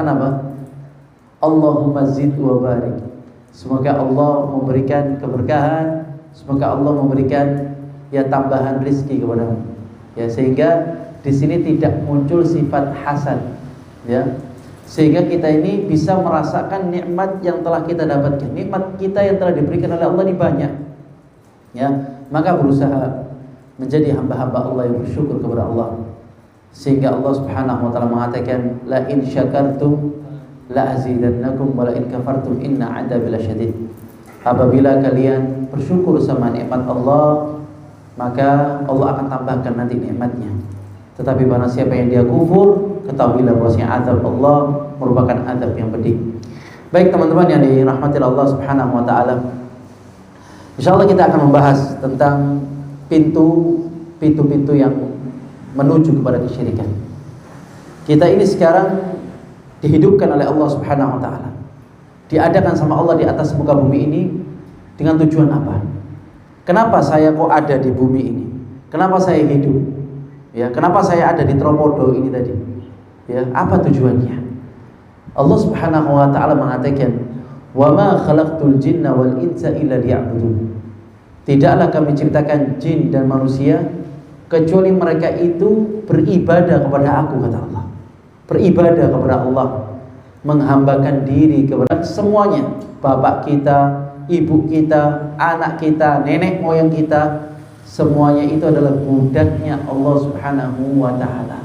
apa? Allahumma zid wa barik. Semoga Allah memberikan keberkahan, semoga Allah memberikan tambahan rizki kepadamu. Sehingga di sini tidak muncul sifat hasad, sehingga kita ini bisa merasakan nikmat yang telah kita dapatkan. Nikmat kita yang telah diberikan oleh Allah ini banyak. Maka berusaha menjadi hamba-hamba Allah yang bersyukur kepada Allah. Sehingga Allah Subhanahu wa taala mengatakan, la in syakartum la azidannakum wa la in kafartum inna 'adzabi lasyadid. Apabila kalian bersyukur sama nikmat Allah, maka Allah akan tambahkan nanti nikmatnya. Tetapi barang siapa yang dia kufur, ketahuilah bahwasanya azab Allah merupakan azab yang pedih. Baik teman-teman yang dirahmati Allah Subhanahu wa taala. Insyaallah kita akan membahas tentang pintu-pintu yang menuju kepada kesyirikan. Kita ini sekarang dihidupkan oleh Allah Subhanahu wa taala. Diadakan sama Allah di atas muka bumi ini dengan tujuan apa? Kenapa saya kok ada di bumi ini? Kenapa saya hidup? Kenapa saya ada di Tropodo ini tadi? Apa tujuannya? Allah Subhanahu wa taala mengatakan, "Wa ma khalaqtul jinna wal insa illa liya'budun." Tidaklah kami ciptakan jin dan manusia kecuali mereka itu beribadah kepada aku, kata Allah. Beribadah kepada Allah, menghambakan diri kepada semuanya, bapak kita, ibu kita, anak kita, nenek moyang kita, semuanya itu adalah budaknya Allah Subhanahu wa taala.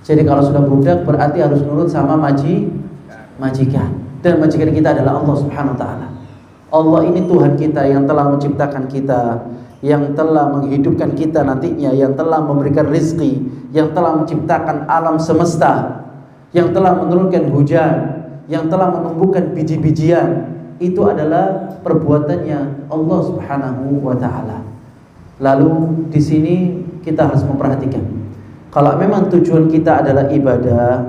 Jadi kalau sudah budak berarti harus nurut sama majikan. Dan majikan kita adalah Allah Subhanahu wa taala. Allah ini Tuhan kita yang telah menciptakan kita, yang telah menghidupkan kita nantinya, yang telah memberikan rizki, yang telah menciptakan alam semesta, yang telah menurunkan hujan, yang telah menumbuhkan biji-bijian. Itu adalah perbuatannya Allah Subhanahu wa taala. Lalu di sini kita harus memperhatikan, kalau memang tujuan kita adalah ibadah,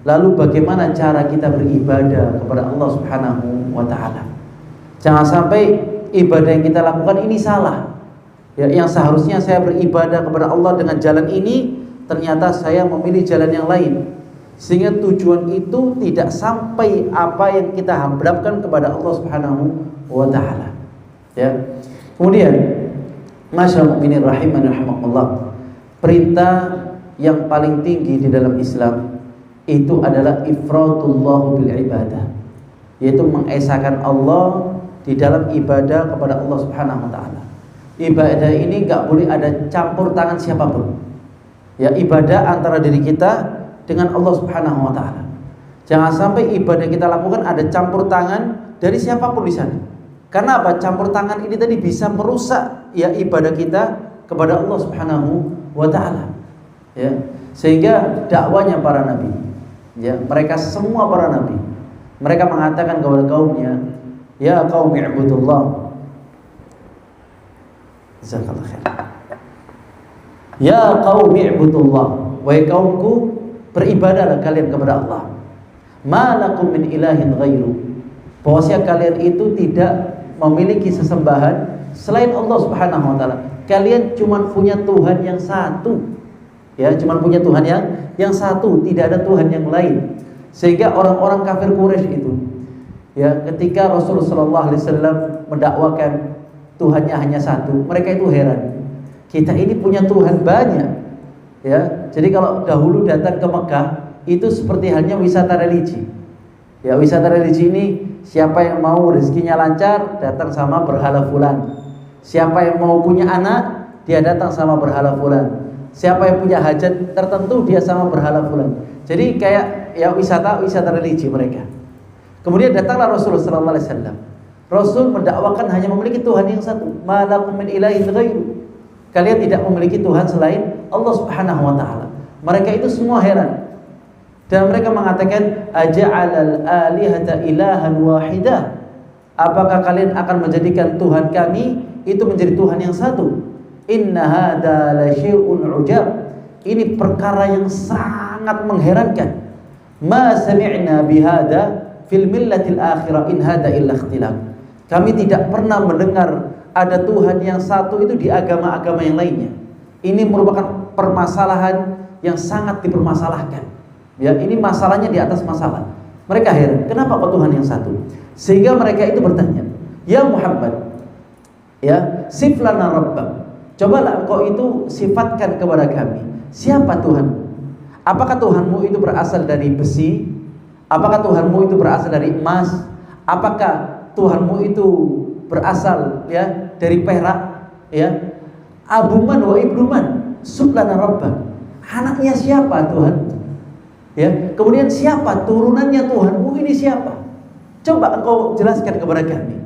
lalu bagaimana cara kita beribadah kepada Allah Subhanahu wa taala? Jangan sampai ibadah yang kita lakukan ini salah. Yang seharusnya saya beribadah kepada Allah dengan jalan ini, ternyata saya memilih jalan yang lain, sehingga tujuan itu tidak sampai apa yang kita harapkan kepada Allah Subhanahu wa taala. Kemudian, masyaallah mukminin rahimani rahimakumullah, perintah yang paling tinggi di dalam Islam itu adalah ifratullah bil ibadah, yaitu mengesahkan Allah di dalam ibadah kepada Allah Subhanahu wa taala. Ibadah ini enggak boleh ada campur tangan siapapun. Ibadah antara diri kita dengan Allah Subhanahu wa taala. Jangan sampai ibadah kita lakukan ada campur tangan dari siapapun di sana. Karena apa? Campur tangan ini tadi bisa merusak ibadah kita kepada Allah Subhanahu wa taala. Sehingga dakwanya para nabi, mereka semua para nabi, mereka mengatakan kepada kaumnya, ya qaumi ibudullah. Jazakallahu khair. Ya qaumi ibudullah, wahai kaumku, beribadahlah kalian kepada Allah. Ma lakum min ilahin ghairu, bahwasanya kalian itu tidak memiliki sesembahan selain Allah Subhanahu wa taala. Kalian cuma punya Tuhan yang satu. Cuma punya Tuhan yang satu, tidak ada Tuhan yang lain. Sehingga orang-orang kafir Quraisy itu, ketika Rasulullah sallallahu alaihi wasallam mendakwakan Tuhannya hanya satu, mereka itu heran. Kita ini punya Tuhan banyak. Jadi kalau dahulu datang ke Mekah itu seperti halnya wisata religi. Wisata religi ini siapa yang mau rezekinya lancar datang sama berhala fulan. Siapa yang mau punya anak dia datang sama berhala fulan. Siapa yang punya hajat tertentu dia sama berhala fulan. Jadi kayak wisata religi mereka. Kemudian datanglah Rasulullah sallallahu alaihi wasallam. Rasul mendakwakan hanya memiliki Tuhan yang satu. Ma lakum min ilahin ghairu. Kalian tidak memiliki Tuhan selain Allah Subhanahu wa taala. Mereka itu semua heran. Dan mereka mengatakan, aja'alal alihata ilahan wahidah. Apakah kalian akan menjadikan Tuhan kami itu menjadi Tuhan yang satu? Inna hadza la syai'un ujab. Ini perkara yang sangat mengherankan. Ma sami'na bihadza fil millatil akhirah in hadza illa ikhtilaf. Kami tidak pernah mendengar ada Tuhan yang satu itu di agama-agama yang lainnya. Ini merupakan permasalahan yang sangat dipermasalahkan. Ya, ini masalahnya di atas masalah. Mereka heran, kenapa kok Tuhan yang satu? Sehingga mereka itu bertanya, "Ya Muhammad, ya, sif lana rabbak." Cobalah engkau itu sifatkan kepada kami, siapa Tuhan? Apakah Tuhanmu itu berasal dari besi? Apakah Tuhanmu itu berasal dari emas? Apakah Tuhanmu itu berasal ya dari perak? Ya, abuman wa ibnuman, sublana rabbak. Anaknya siapa Tuhan? Ya, kemudian siapa turunannya Tuhanmu ini siapa? Coba engkau jelaskan kepada kami.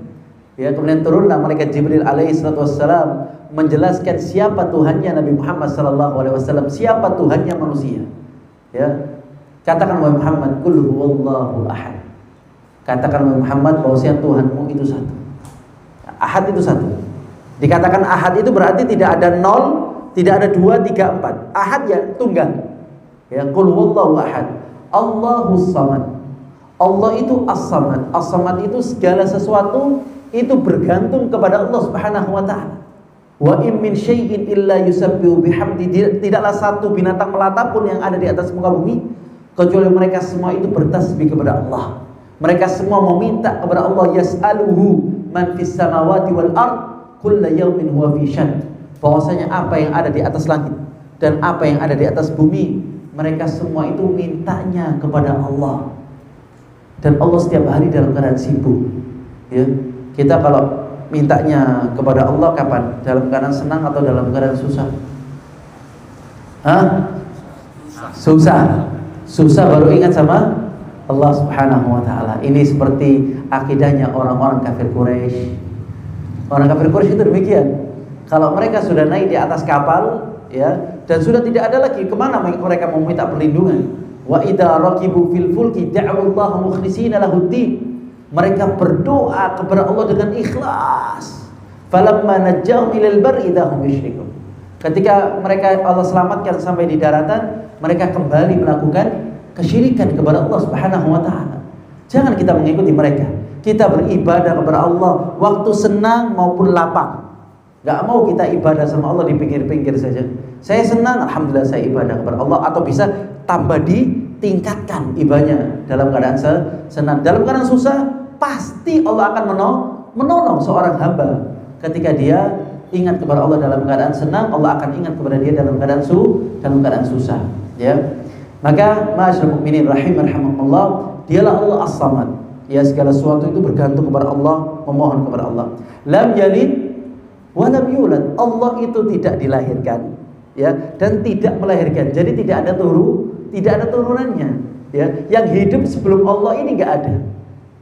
Ya, kemudian turunlah malaikat Jibril alaihi salatu wassalam menjelaskan siapa Tuhannya Nabi Muhammad sallallahu alaihi wasallam, siapa Tuhannya manusia. Ya. Katakan wahai Muhammad, qul huwallahu ahad. Katakan wahai Muhammad bahwasanya Tuhanmu itu satu. Ahad itu satu. Dikatakan ahad itu berarti tidak ada 0, tidak ada 2, 3, 4. Ahad ya tunggal. Ya, qul huwallahu ahad. Allahus samad. Allah itu as-samad. As-samad itu segala sesuatu itu bergantung kepada Allah Subhanahu wa taala. Wa in min syai'in illa yusabbihu bihamdi. Tidaklah satu binatang melata pun yang ada di atas muka bumi kecuali mereka semua itu bertasbih kepada Allah. Mereka semua meminta kepada Allah, yas'aluhu man fis samawati wal ard kullu yawmin huwa fi syan. Bahwasanya apa yang ada di atas langit dan apa yang ada di atas bumi, mereka semua itu mintanya kepada Allah. Dan Allah setiap hari dalam keadaan sibuk. Ya. Kita kalau mintanya kepada Allah kapan? Dalam keadaan senang atau dalam keadaan susah? Hah? Susah. Susah baru ingat sama Allah Subhanahu wa taala. Ini seperti akidahnya orang-orang kafir Quraisy. Orang kafir Quraisy itu demikian. Kalau mereka sudah naik di atas kapal, ya, dan sudah tidak ada lagi kemana mereka mau minta perlindungan. Wa idza raqibu fil fulki da'u Allah mukhlishina lahuddin. Mereka berdoa kepada Allah dengan ikhlas. Falamma najjahum ilal barri idahum yusyrikun. Ketika mereka Allah selamatkan sampai di daratan, mereka kembali melakukan kesyirikan kepada Allah Subhanahu wa taala. Jangan kita mengikuti mereka. Kita beribadah kepada Allah waktu senang maupun lapang. Gak mau kita ibadah sama Allah di pinggir-pinggir saja. Saya senang, alhamdulillah saya ibadah kepada Allah. Atau bisa tambah ditingkatkan ibadahnya dalam keadaan senang. Dalam keadaan susah, pasti Allah akan menolong seorang hamba. Ketika dia ingat kepada Allah dalam keadaan senang, Allah akan ingat kepada dia dalam keadaan susah. Ya, maka ma'asyiral mukminin rahimakumullah, dialah Allah as-samad. Ya, segala sesuatu itu bergantung kepada Allah, memohon kepada Allah. Lam yalid wa lam yulad. Allah itu tidak dilahirkan, ya, dan tidak melahirkan. Jadi tidak ada turunannya. Ya, yang hidup sebelum Allah ini enggak ada.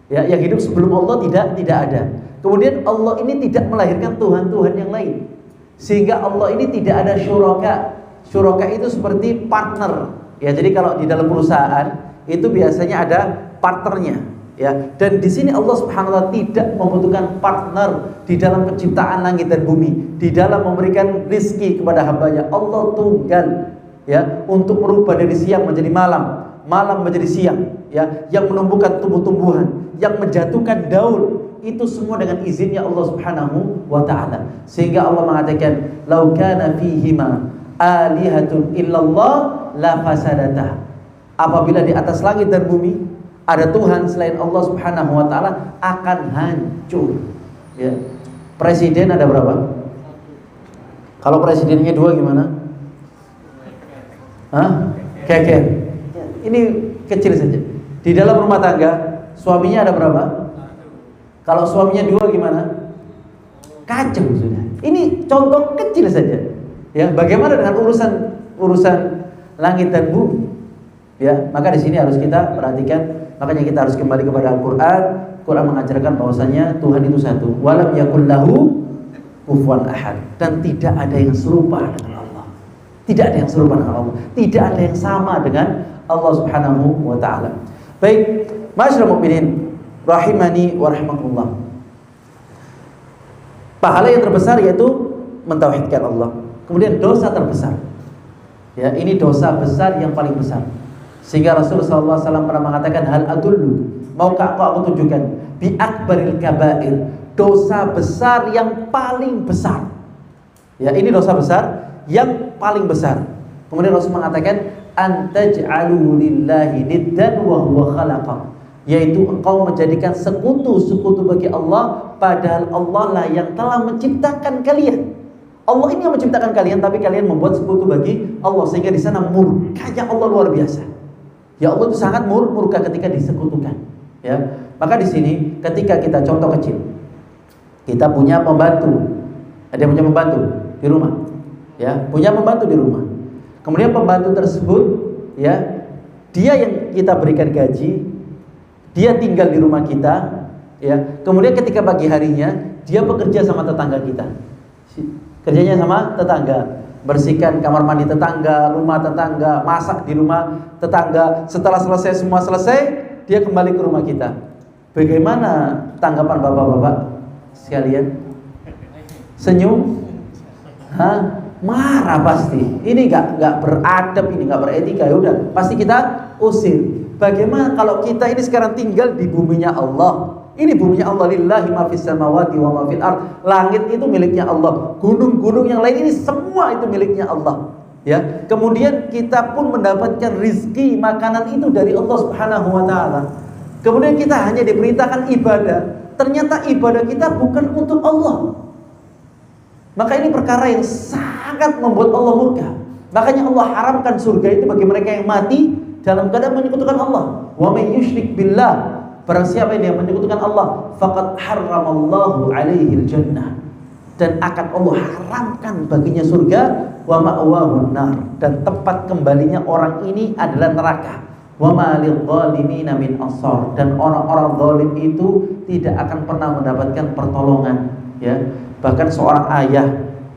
Ya, yang hidup sebelum Allah tidak ada. Kemudian Allah ini tidak melahirkan Tuhan-Tuhan yang lain. Sehingga Allah ini tidak ada syuraka. Syuraka itu seperti partner. Ya, jadi kalau di dalam perusahaan itu biasanya ada partnernya. Ya, dan di sini Allah Subhanahu wa taala tidak membutuhkan partner di dalam penciptaan langit dan bumi, di dalam memberikan rizki kepada hambanya. Allah tunggal, ya, untuk merubah dari siang menjadi malam, malam menjadi siang, ya, yang menumbuhkan tumbuh-tumbuhan, yang menjatuhkan daun, itu semua dengan izinnya Allah Subhanahu wa taala. Sehingga Allah mengatakan, "Lau kana fihima alihatun illallah la fasadata." Apabila di atas langit dan bumi ada Tuhan selain Allah Subhanahu wa taala, akan hancur. Ya. Presiden ada berapa? Kalau presidennya 2 gimana? Hah? Keker. Ya, ini kecil saja. Di dalam rumah tangga suaminya ada berapa? Kalau suaminya 2 gimana? Kacau sudah. Ini contoh kecil saja. Ya, bagaimana dengan urusan langit dan bumi? Ya, maka di sini harus kita perhatikan. Makanya kita harus kembali kepada Al-Quran. Quran mengajarkan bahwasanya Tuhan itu satu. Walam yakul lahu kufuwan ahad. Dan tidak ada yang serupa dengan Allah. Tidak ada yang serupa dengan Allah. Tidak ada yang sama dengan Allah Subhanahu wa taala. Baik, ma'asyiral mukminin rahimani wa rahimakumullah. Pahala yang terbesar yaitu mentauhidkan Allah. Kemudian dosa terbesar. Ya, ini dosa besar yang paling besar. Sehingga Rasulullah SAW pernah mengatakan, hal adullu, maukah aku tunjukkan bi akbaril kabair, dosa besar yang paling besar. Ya, ini dosa besar yang paling besar. Kemudian Rasul mengatakan, antaj'alu lillahi niddan wa huwa khalaqa, yaitu engkau menjadikan sekutu-sekutu bagi Allah, padahal Allah lah yang telah menciptakan kalian. Allah ini yang menciptakan kalian, tapi kalian membuat sekutu bagi Allah, sehingga di sana murkanya Allah luar biasa. Ya Allah itu sangat murka ketika disekutukan. Ya, maka di sini ketika kita contoh kecil, kita punya pembantu, ada yang punya pembantu di rumah, ya, punya pembantu di rumah. Kemudian pembantu tersebut, ya, dia yang kita berikan gaji, dia tinggal di rumah kita, ya. Kemudian ketika pagi harinya dia bekerja sama tetangga kita. Kerjanya sama tetangga, bersihkan kamar mandi tetangga, rumah tetangga, masak di rumah tetangga. Setelah semua selesai, dia kembali ke rumah kita. Bagaimana tanggapan bapak-bapak sekalian? Senyum? Hah? Marah pasti. Ini nggak beradab, ini nggak beretika. Ya udah, pasti kita usir. Bagaimana kalau kita ini sekarang tinggal di buminya Allah? Ini buminya Allah, lillahi ma fis samawati wa ma fil ard. Langit itu miliknya Allah, gunung-gunung yang lain ini semua itu miliknya Allah. Ya, kemudian kita pun mendapatkan rizki makanan itu dari Allah Subhanahu wa taala. Kemudian kita hanya diperintahkan ibadah. Ternyata ibadah kita bukan untuk Allah. Maka ini perkara yang sangat membuat Allah murka. Makanya Allah haramkan surga itu bagi mereka yang mati dalam keadaan menyekutukan Allah. Wa may yusyrik billah, barang siapa yang menyekutukan Allah, faqad harramallahu alaihil jannah, dan akan Allah haramkan baginya surga, wa ma'wahun nar, dan tempat kembalinya orang ini adalah neraka. Wa ma lidh-dhalimina min ansar, dan orang-orang zalim itu tidak akan pernah mendapatkan pertolongan, ya. Bahkan seorang ayah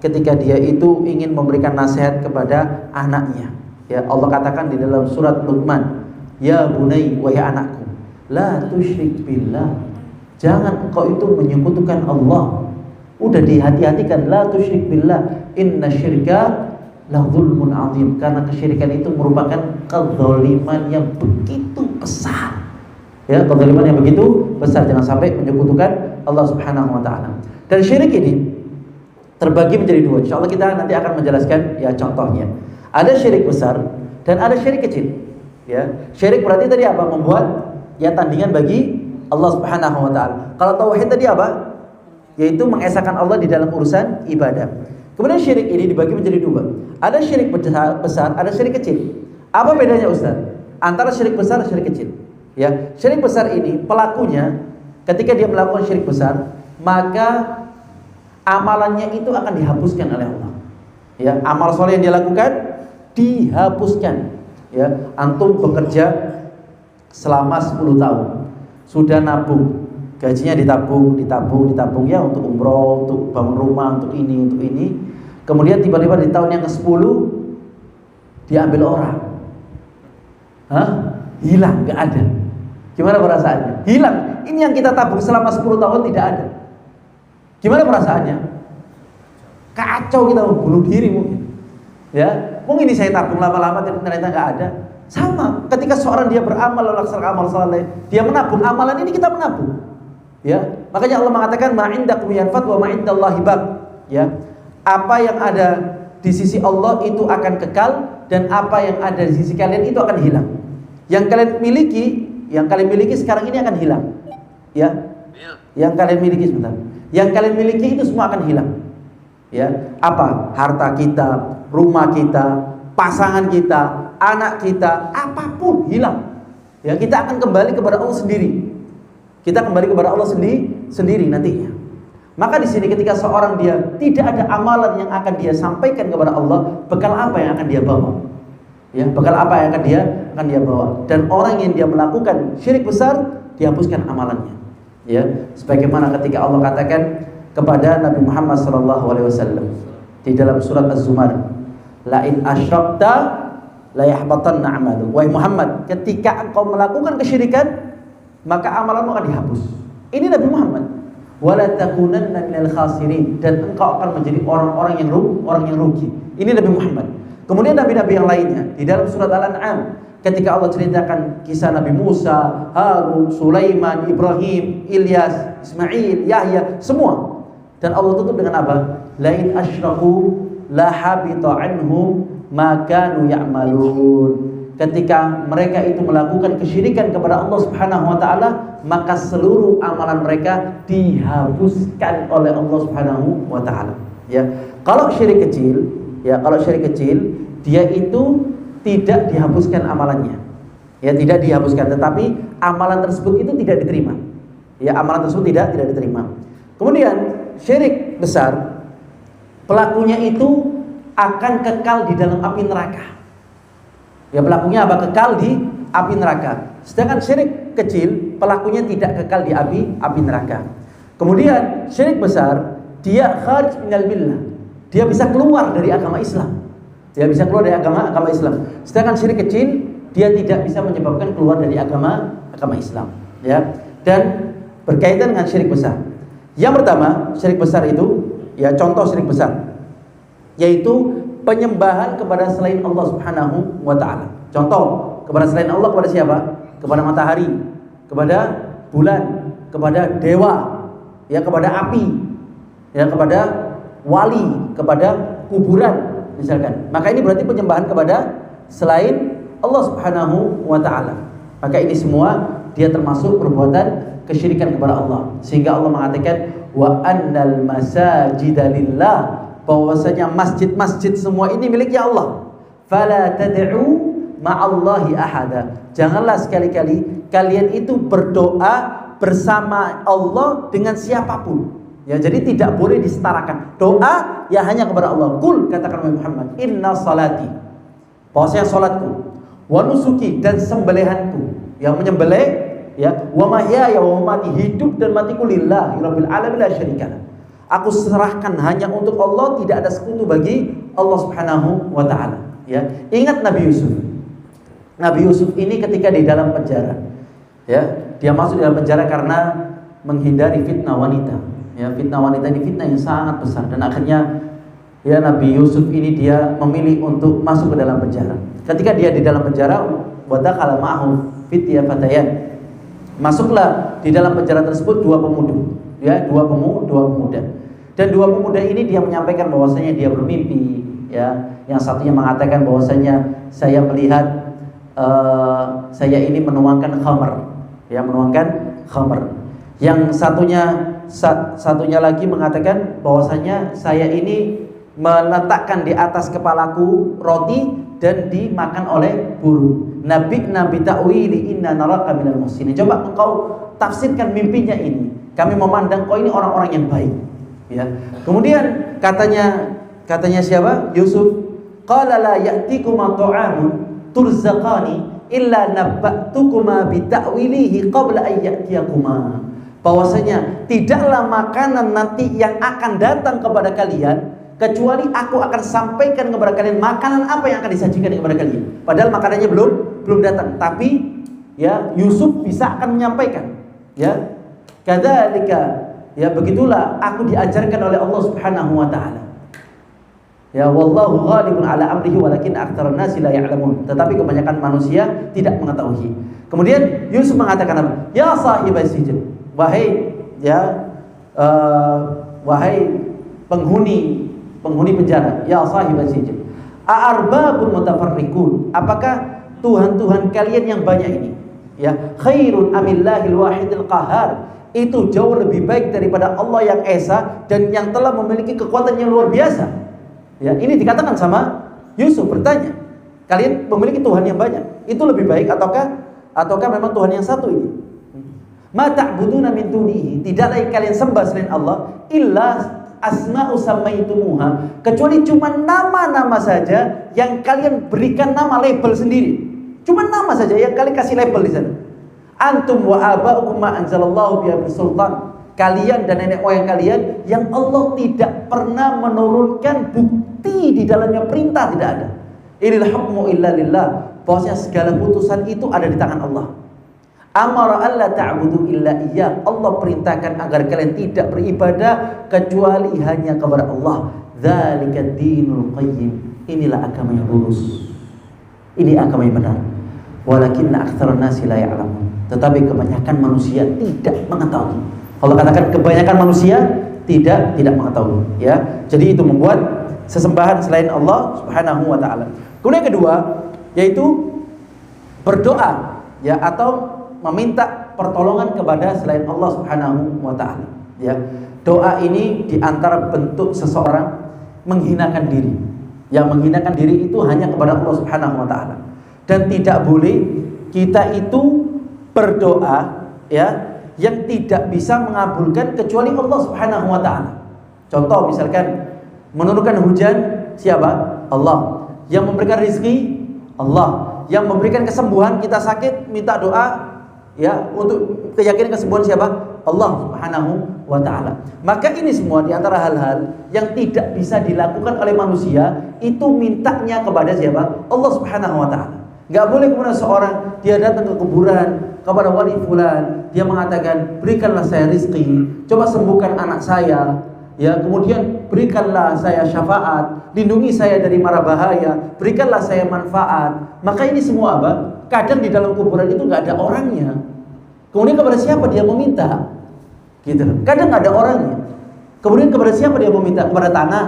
ketika dia itu ingin memberikan nasihat kepada anaknya, ya, Allah katakan di dalam surat Luqman, ya bunai, wahai anakku, la tusyrik billah, jangan engkau itu menyekutukan Allah. Udah dihati-hatikan, la tusyrik billah, inna syirka la zulmun azim, karena kesyirikan itu merupakan kezaliman yang begitu besar. Ya, kezaliman yang begitu besar, jangan sampai menyekutukan Allah Subhanahu wa taala. Dan syirik ini terbagi menjadi dua. Insyaallah kita nanti akan menjelaskan ya contohnya. Ada syirik besar dan ada syirik kecil. Ya, syirik berarti tadi apa? Membuat ya tandingan bagi Allah Subhanahu wa taala. Kalau tauhid tadi apa? Yaitu mengesahkan Allah di dalam urusan ibadah. Kemudian syirik ini dibagi menjadi dua. Ada syirik besar, ada syirik kecil. Apa bedanya Ustaz antara syirik besar dan syirik kecil? Ya, syirik besar ini pelakunya ketika dia melakukan syirik besar, maka amalannya itu akan dihapuskan oleh Allah. Ya, amal soleh yang dia lakukan dihapuskan. Ya, antum bekerja selama 10 tahun, sudah nabung, gajinya ditabung ya, untuk umroh, untuk bangun rumah, untuk ini. Kemudian tiba-tiba di tahun yang ke-10 diambil orang. Hah? Hilang, gak ada. Gimana perasaannya? Hilang. Ini yang kita tabung selama 10 tahun tidak ada. Gimana perasaannya? Kacau, kita mau bunuh diri mungkin. Ya, mungkin ini saya tabung lama-lama ternyata nggak ada. Sama, ketika seorang dia beramal, melaksanakan amal saleh, dia menabung, amalan ini kita menabung. Ya, makanya Allah mengatakan ma'indakum yanfad wa ma'indallahi baq. Ya, apa yang ada di sisi Allah itu akan kekal, dan apa yang ada di sisi kalian itu akan hilang. Yang kalian miliki sekarang ini akan hilang. Ya, yang kalian miliki sebentar. Yang kalian miliki itu semua akan hilang. Ya, apa? Harta kita, rumah kita, pasangan kita, anak kita, apapun hilang. Ya, kita akan kembali kepada Allah sendiri. Kita kembali kepada Allah sendiri nantinya. Maka di sini ketika seorang dia tidak ada amalan yang akan dia sampaikan kepada Allah, bekal apa yang akan dia bawa? Ya, bekal apa yang akan dia bawa? Dan orang yang dia melakukan syirik besar, dihapuskan amalannya. Ya, sebagaimana ketika Allah katakan kepada Nabi Muhammad SAW di dalam surat Az-Zumar, la in asyrakta la yahbatanna 'amaluk. Wahai Muhammad, ketika engkau melakukan kesyirikan, maka amalanmu akan dihapus. Ini Nabi Muhammad. Wala takunanna minal khasirin, dan engkau akan menjadi orang yang rugi. Ini Nabi Muhammad. Kemudian nabi-nabi yang lainnya di dalam surat Al-An'am, ketika Allah ceritakan kisah Nabi Musa, Harun, Sulaiman, Ibrahim, Ilyas, Ismail, Yahya, semua. Dan Allah tutup dengan apa? La in asyraku la habita anhum ma kanu ya'malun. ketika mereka itu melakukan kesyirikan kepada Allah Subhanahu wa taala, maka seluruh amalan mereka dihapuskan oleh Allah Subhanahu wa taala. Ya. Kalau syirik kecil, dia itu tidak dihapuskan amalannya. Ya, tidak dihapuskan, tetapi amalan tersebut itu tidak diterima. Ya, amalan tersebut tidak diterima. Kemudian syirik besar, pelakunya itu akan kekal di dalam api neraka. Ya, pelakunya apa? Kekal di api neraka. Sedangkan syirik kecil, pelakunya tidak kekal di api neraka. Kemudian syirik besar, dia kharij minal millah. Dia bisa keluar dari agama Islam. Dia bisa keluar dari agama Islam. Sedangkan syirik kecil, dia tidak bisa menyebabkan keluar dari agama Islam. Ya. Dan berkaitan dengan syirik besar. Yang pertama, syirik besar itu, ya, contoh syirik besar, yaitu penyembahan kepada selain Allah Subhanahu wa taala. Contoh, kepada selain Allah, kepada siapa? Kepada matahari, kepada bulan, kepada dewa, ya, kepada api, ya, kepada wali, kepada kuburan misalkan. Maka ini berarti penyembahan kepada selain Allah Subhanahu wa taala. Maka ini semua dia termasuk perbuatan kesyirikan kepada Allah. Sehingga Allah mengatakan wa annal masajida lillah, bahwasanya masjid-masjid semua ini miliknya Allah. Fala tad'u ma'allahi ahada. Janganlah sekali-kali kalian itu berdoa bersama Allah dengan siapapun. Ya, jadi tidak boleh disetarakan. Doa ya hanya kepada Allah. Qul, katakan Muhammad, inna salati, bahwasanya salatku, wa nusuki, dan sembelihanku, yang menyembelih, ya, wa mahyaya wa mamati, hidup dan matiku lillahi rabbil alamin la syarikalah. Aku serahkan hanya untuk Allah, tidak ada sekutu bagi Allah Subhanahu wa taala. Ya, ingat Nabi Yusuf. Nabi Yusuf ini ketika di dalam penjara, ya, dia masuk di dalam penjara karena menghindari fitnah wanita. Ya, fitnah wanita ini fitnah yang sangat besar, dan akhirnya ya Nabi Yusuf ini dia memilih untuk masuk ke dalam penjara. Ketika dia di dalam penjara, wa dakhala ma'ahu fitya fatayan. Masuklah di dalam penjara tersebut dua pemuda. Ya, dua pemuda. Dan dua pemuda ini dia menyampaikan bahwasanya dia bermimpi, ya. Yang satunya mengatakan bahwasanya saya melihat saya ini menuangkan khamr, ya, menuangkan khamr. Yang satunya lagi mengatakan bahwasanya saya ini meletakkan di atas kepalaku roti dan dimakan oleh burung. Nabi ta'wili inna naraka minal muhsinin. Coba engkau tafsirkan mimpinya ini. Kami memandang kau ini orang-orang yang baik. Ya. Kemudian katanya siapa? Yusuf. Qala la ya'tikuma ta'amun turzaqani illa nabba'tukuma bi ta'wilihi qabla an ya'tiyakuma. Bahwasanya tidaklah makanan nanti yang akan datang kepada kalian kecuali aku akan sampaikan kepada kalian makanan apa yang akan disajikan kepada kalian. Padahal makanannya belum datang, tapi ya Yusuf bisa akan menyampaikan. Ya. Kadzalika, ya, begitulah aku diajarkan oleh Allah Subhanahu wa taala. Ya, wallahu ghalibun ala amrihi walakin aktsarun nasi la ya'lamun. Tetapi kebanyakan manusia tidak mengetahui. Kemudian Yusuf mengatakan apa? Ya sahibas sijn. Wahai, ya, wahai penghuni penjara, ya sahibas sijn. A'arbabun mutafarriqun. Apakah tuhan-tuhan kalian yang banyak ini, ya, khairun amillahil wahidil qahar, itu jauh lebih baik daripada Allah yang esa dan yang telah memiliki kekuatan yang luar biasa. Ya, ini dikatakan sama Yusuf, bertanya, kalian memiliki Tuhan yang banyak, itu lebih baik ataukah memang Tuhan yang satu ini? Ma ta'buduna min dunihi, tidaklah yang kalian sembah selain Allah illa asma'u sammaitumuha, kecuali cuma nama-nama saja yang kalian berikan nama, label sendiri. Cuma nama saja yang kalian kasih label di sana. Antum wa aba'ukum ma anzalallahu biha min sultan. Kalian dan nenek moyang kalian yang Allah tidak pernah menurunkan bukti di dalamnya perintah, tidak ada. Inil hukmu illa lillah, bahwasanya segala putusan itu ada di tangan Allah. Amara alla ta'budu illa iyyah, Allah perintahkan agar kalian tidak beribadah kecuali hanya kepada Allah. Dzalika dinul qayyim, inilah agama yang lurus, ini agama yang benar. Walakinna aktsarun nasi la ya'lamun, tetapi kebanyakan manusia tidak mengetahui. Allah katakan kebanyakan manusia tidak mengetahui, ya. Jadi itu membuat sesembahan selain Allah Subhanahu wa taala. Kemudian yang kedua yaitu berdoa ya atau meminta pertolongan kepada selain Allah Subhanahu wa taala ya. Doa ini diantara bentuk seseorang menghinakan diri. Yang menghinakan diri itu hanya kepada Allah Subhanahu wa taala. Dan tidak boleh kita itu berdoa ya yang tidak bisa mengabulkan kecuali Allah Subhanahu wa taala. Contoh misalkan menurunkan hujan siapa? Allah. Yang memberikan rezeki Allah. Yang memberikan kesembuhan, kita sakit minta doa ya untuk keyakinan kesembuhan siapa? Allah Subhanahu wa taala. Maka ini semua di antara hal-hal yang tidak bisa dilakukan oleh manusia, itu mintanya kepada siapa? Allah Subhanahu wa taala. Enggak boleh kemudian seorang dia datang ke kuburan kepada wali fulan, dia mengatakan, "Berikanlah saya rezeki, coba sembuhkan anak saya." Ya, kemudian berikanlah saya syafaat, lindungi saya dari mara bahaya, berikanlah saya manfaat. Maka ini semua apa? Kadang di dalam kuburan itu nggak ada orangnya. Kemudian kepada siapa dia meminta? Gitu. Kadang nggak ada orangnya. Kemudian kepada siapa dia meminta? Kepada tanah.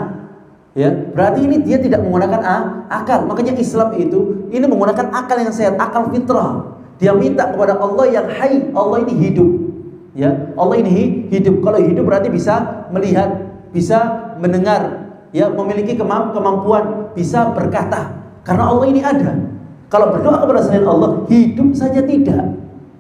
Ya, berarti ini dia tidak menggunakan akal. Makanya Islam itu ini menggunakan akal yang sehat, akal fitrah. Dia minta kepada Allah yang hayy, Allah ini hidup. Ya, Allah ini hidup. Kalau hidup berarti bisa melihat, bisa mendengar, ya, memiliki kemampuan, bisa berkata. Karena Allah ini ada. Kalau berdoa kepada selain Allah, hidup saja tidak.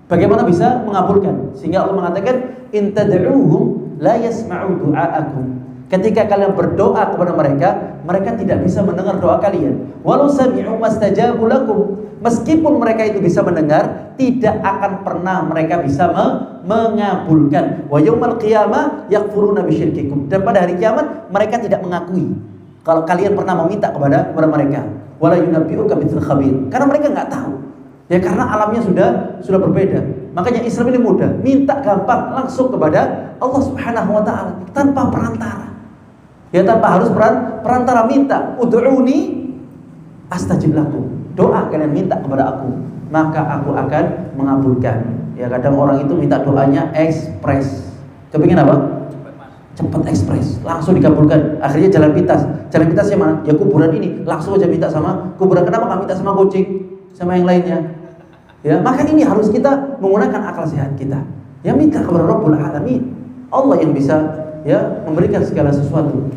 Bagaimana bisa mengabulkan? Sehingga Allah mengatakan, "In tad'uuhum la yasma'u du'aakum." Ketika kalian berdoa kepada mereka, mereka tidak bisa mendengar doa kalian. Walau sami'u mastajabu lakum. Meskipun mereka itu bisa mendengar, tidak akan pernah mereka bisa mengabulkan. Wa yaumal qiyamah yakfuruna bisyirkikum. Dan pada hari kiamat mereka tidak mengakui kalau kalian pernah meminta kepada mereka. Wala yunabbi'uka bitsal khabir. Karena mereka enggak tahu. Ya, karena alamnya sudah berbeda. Makanya Islam ini mudah, minta gampang langsung kepada Allah Subhanahu wa taala tanpa perantara. Ya, tanpa harus perantara minta. Ud'uni astajib lakum. Doa kalian minta kepada aku, maka aku akan mengabulkan. Ya, kadang orang itu minta doanya ekspres. Kepingin apa? Cepat ekspres, langsung dikabulkan. Akhirnya jalan pintas. Jalan pintasnya mana? Ya kuburan ini. Langsung aja minta sama kuburan. Kenapa nggak minta sama kucing? Sama yang lainnya? Ya, maka ini harus kita menggunakan akal sehat kita. Ya, minta kepada Rabbul Alamin. Allah yang bisa ya memberikan segala sesuatu.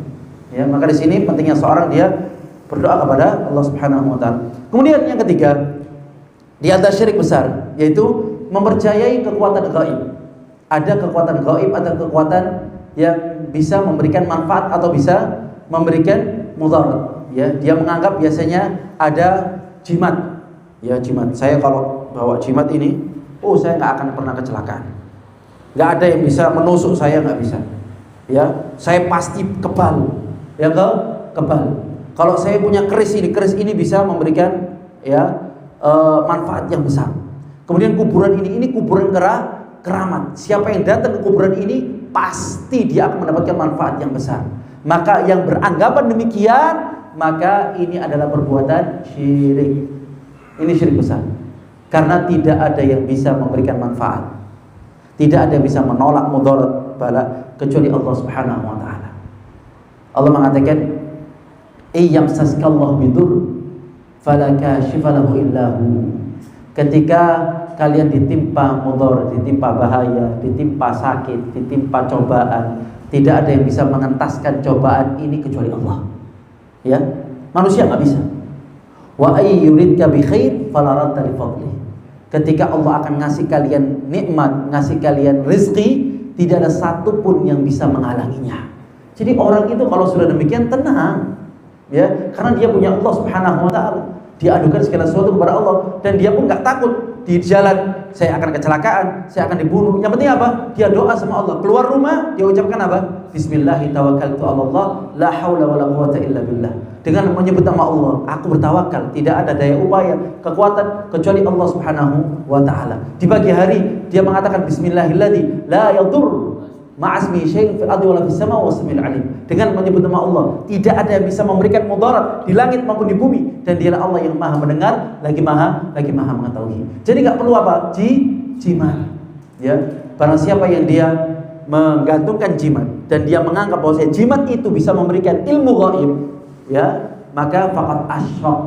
Ya, maka di sini pentingnya seorang dia berdoa kepada Allah Subhanahu wa taala. Kemudian yang ketiga, di antara syirik besar yaitu mempercayai kekuatan gaib. Ada kekuatan gaib atau kekuatan yang bisa memberikan manfaat atau bisa memberikan mudarat. Ya, dia menganggap biasanya ada jimat. Ya, jimat. Saya kalau bawa jimat ini, saya nggak akan pernah kecelakaan. Nggak ada yang bisa menusuk saya, nggak bisa. Ya, saya pasti kebal. Ya, kebal. Kalau saya punya keris ini bisa memberikan ya manfaat yang besar. Kemudian kuburan ini kuburan keramat. Siapa yang datang ke kuburan ini pasti dia akan mendapatkan manfaat yang besar. Maka yang beranggapan demikian, maka ini adalah perbuatan syirik. Ini syirik besar. Karena tidak ada yang bisa memberikan manfaat. Tidak ada yang bisa menolak mudarat bala kecuali Allah Subhanahu wa taala. Allah mengatakan, "Iyyamsaskallahu bidur fala kashifa lahu illa hu." Ketika kalian ditimpa mudarat, ditimpa bahaya, ditimpa sakit, ditimpa cobaan, tidak ada yang bisa mengentaskan cobaan ini kecuali Allah. Ya, manusia nggak bisa. Wa ay yuridka bi khair fala radda li fadlih. Ketika Allah akan ngasih kalian nikmat, ngasih kalian rezeki, tidak ada satupun yang bisa menghalanginya. Jadi orang itu kalau sudah demikian tenang, ya, karena dia punya Allah Subhanahu wa taala. Dia adukan segala sesuatu kepada Allah dan dia pun nggak takut di jalan saya akan kecelakaan, saya akan dibunuh. Yang penting apa? Dia doa sama Allah. Keluar rumah dia ucapkan apa? Bismillahi tawakkaltu 'ala Allah, la haula wala quwata illa billah. Dengan menyebut nama Allah, aku bertawakal, tidak ada daya upaya, kekuatan kecuali Allah Subhanahu wa taala. Di pagi hari dia mengatakan bismillahilladzi la yadur ma'asmi syai'un fil ardi wala fis sama wa samiul alim. Dengan menyebut nama Allah, tidak ada yang bisa memberikan mudarat di langit maupun di bumi, dan dialah Allah yang Maha mendengar lagi Maha mengetahui. Jadi enggak perlu apa? Jimat. Ya, barang siapa yang dia menggantungkan jimat dan dia menganggap bahwa jimat itu bisa memberikan ilmu gaib, ya, maka faqad asyrak,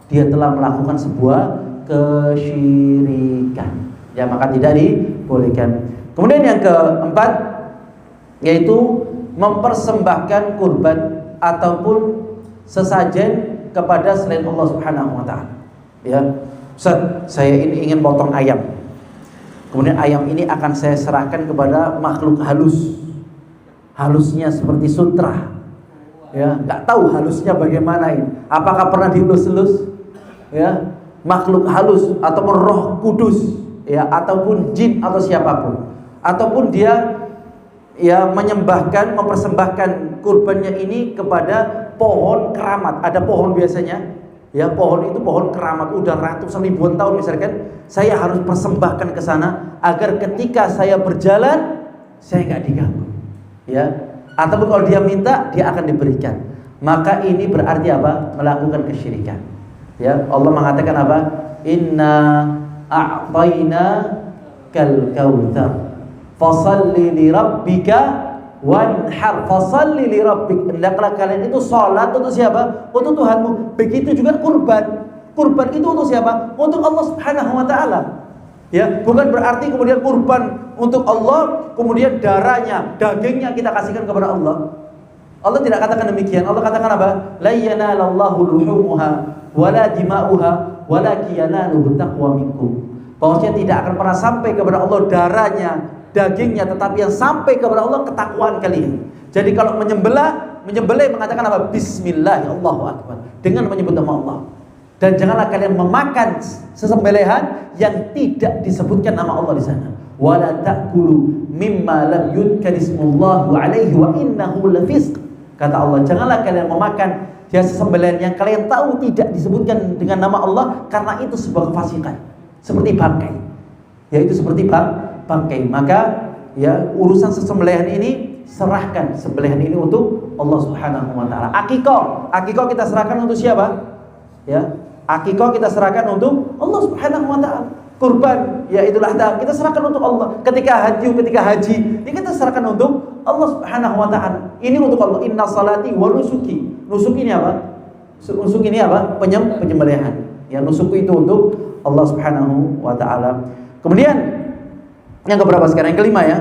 dia telah melakukan sebuah kesyirikan. Ya, maka tidak dibolehkan. Kemudian yang keempat yaitu mempersembahkan kurban ataupun sesajen kepada selain Allah Subhanahu wa taala. Ya, Ustaz, saya ini ingin potong ayam. Kemudian ayam ini akan saya serahkan kepada makhluk halus. Halusnya seperti sutra. Ya, enggak tahu halusnya bagaimana ini. Apakah pernah dilus-lus? Ya, makhluk halus ataupun Roh Kudus, ya, ataupun jin atau siapapun. Ataupun dia ya mempersembahkan kurbannya ini kepada pohon keramat. Ada pohon biasanya. Ya, pohon itu pohon keramat udah ratusan ribuan tahun misalkan, saya harus persembahkan ke sana agar ketika saya berjalan saya nggak diganggu. Ya, ataupun kalau dia minta dia akan diberikan. Maka ini berarti apa? Melakukan kesyirikan. Ya, Allah mengatakan apa? Inna a'tayna kal kautsar fasalli li rabbika wanhar fasalli li rabbik. Hendaklah kalian itu salat untuk siapa? Untuk Tuhanmu. Begitu juga kurban. Kurban itu untuk siapa? Untuk Allah Subhanahu wa taala. Ya, bukan berarti kemudian kurban untuk Allah, kemudian darahnya, dagingnya kita kasihkan kepada Allah. Allah tidak katakan demikian. Allah katakan apa? La yanalallahu luhumuha wala dima'uha walakin yanaluhu taqwa minkum. Bahwasanya tidak akan pernah sampai kepada Allah darahnya, dagingnya, tetapi yang sampai kepada Allah ketakwaan kalian. Jadi kalau menyembelih mengatakan apa? Bismillah, Allahu akbar, dengan menyebut nama Allah. Dan janganlah kalian memakan sesembelihan yang tidak disebutkan nama Allah di sana. Wala ta'kulu mimma lam yudkar ismullahu alaihi wa innahu lafisq. Kata Allah, janganlah kalian memakan sesembelihan yang kalian tahu tidak disebutkan dengan nama Allah, karena itu sebuah kefasikan, seperti bangkai. Yaitu seperti bangkai. Maka ya, urusan sesembelihan ini serahkan sembelihan ini untuk Allah Subhanahu wa taala. Akikah kita serahkan untuk siapa? Ya, akikah kita serahkan untuk Allah Subhanahu wa taala. Kurban, ya Idul Adha, kita serahkan untuk Allah. Ketika haji, ini kita serahkan untuk Allah Subhanahu wa taala. Ini untuk Allah. Inna salati wa nusuki. Nusuk ini apa? Nusuk ini apa? Penyembelihan. Ya, nusuk itu untuk Allah Subhanahu wa taala. Kemudian yang keberapa sekarang? Yang kelima ya.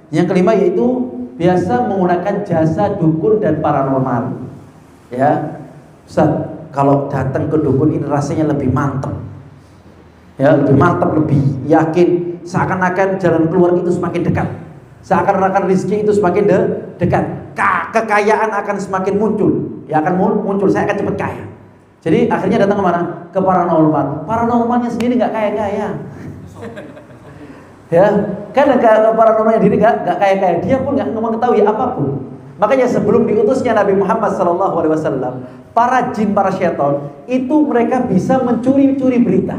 Yang kelima yaitu biasa menggunakan jasa dukun dan paranormal. Ya. Ustaz, kalau datang ke dukun ini rasanya lebih mantap. Ya, lebih mantap, lebih yakin, seakan-akan jalan keluar itu semakin dekat, seakan-akan rezeki itu semakin dekat, kekayaan akan semakin muncul, ya akan muncul, saya akan cepat kaya. Jadi akhirnya datang kemana? Ke paranormal. Paranormalnya sendiri nggak kaya-kaya, ya kan? Paranormalnya sendiri nggak kaya-kaya, dia pun nggak mengetahui apapun. Makanya sebelum diutusnya Nabi Muhammad SAW, para jin, para syaitan itu mereka bisa mencuri-curi berita.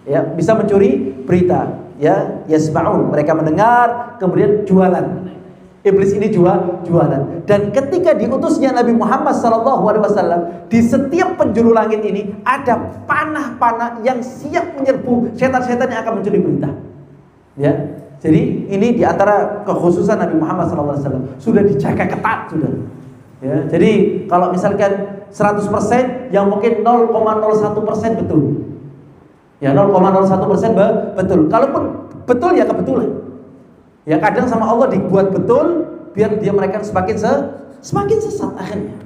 Ya, bisa mencuri berita, ya, yasma'un, mereka mendengar kemudian jualan. Iblis ini jualan. Dan ketika diutusnya Nabi Muhammad SAW, di setiap penjuru langit ini ada panah-panah yang siap menyerbu setan-setan yang akan mencuri berita. Ya, jadi ini diantara kekhususan Nabi Muhammad SAW, sudah dijaga ketat sudah. Ya, jadi kalau misalkan 100%, yang mungkin 0,01% betul. Ya, 0,01% betul. Kalaupun betul ya kebetulan. Ya, kadang sama Allah dibuat betul biar dia mereka semakin sesat akhirnya.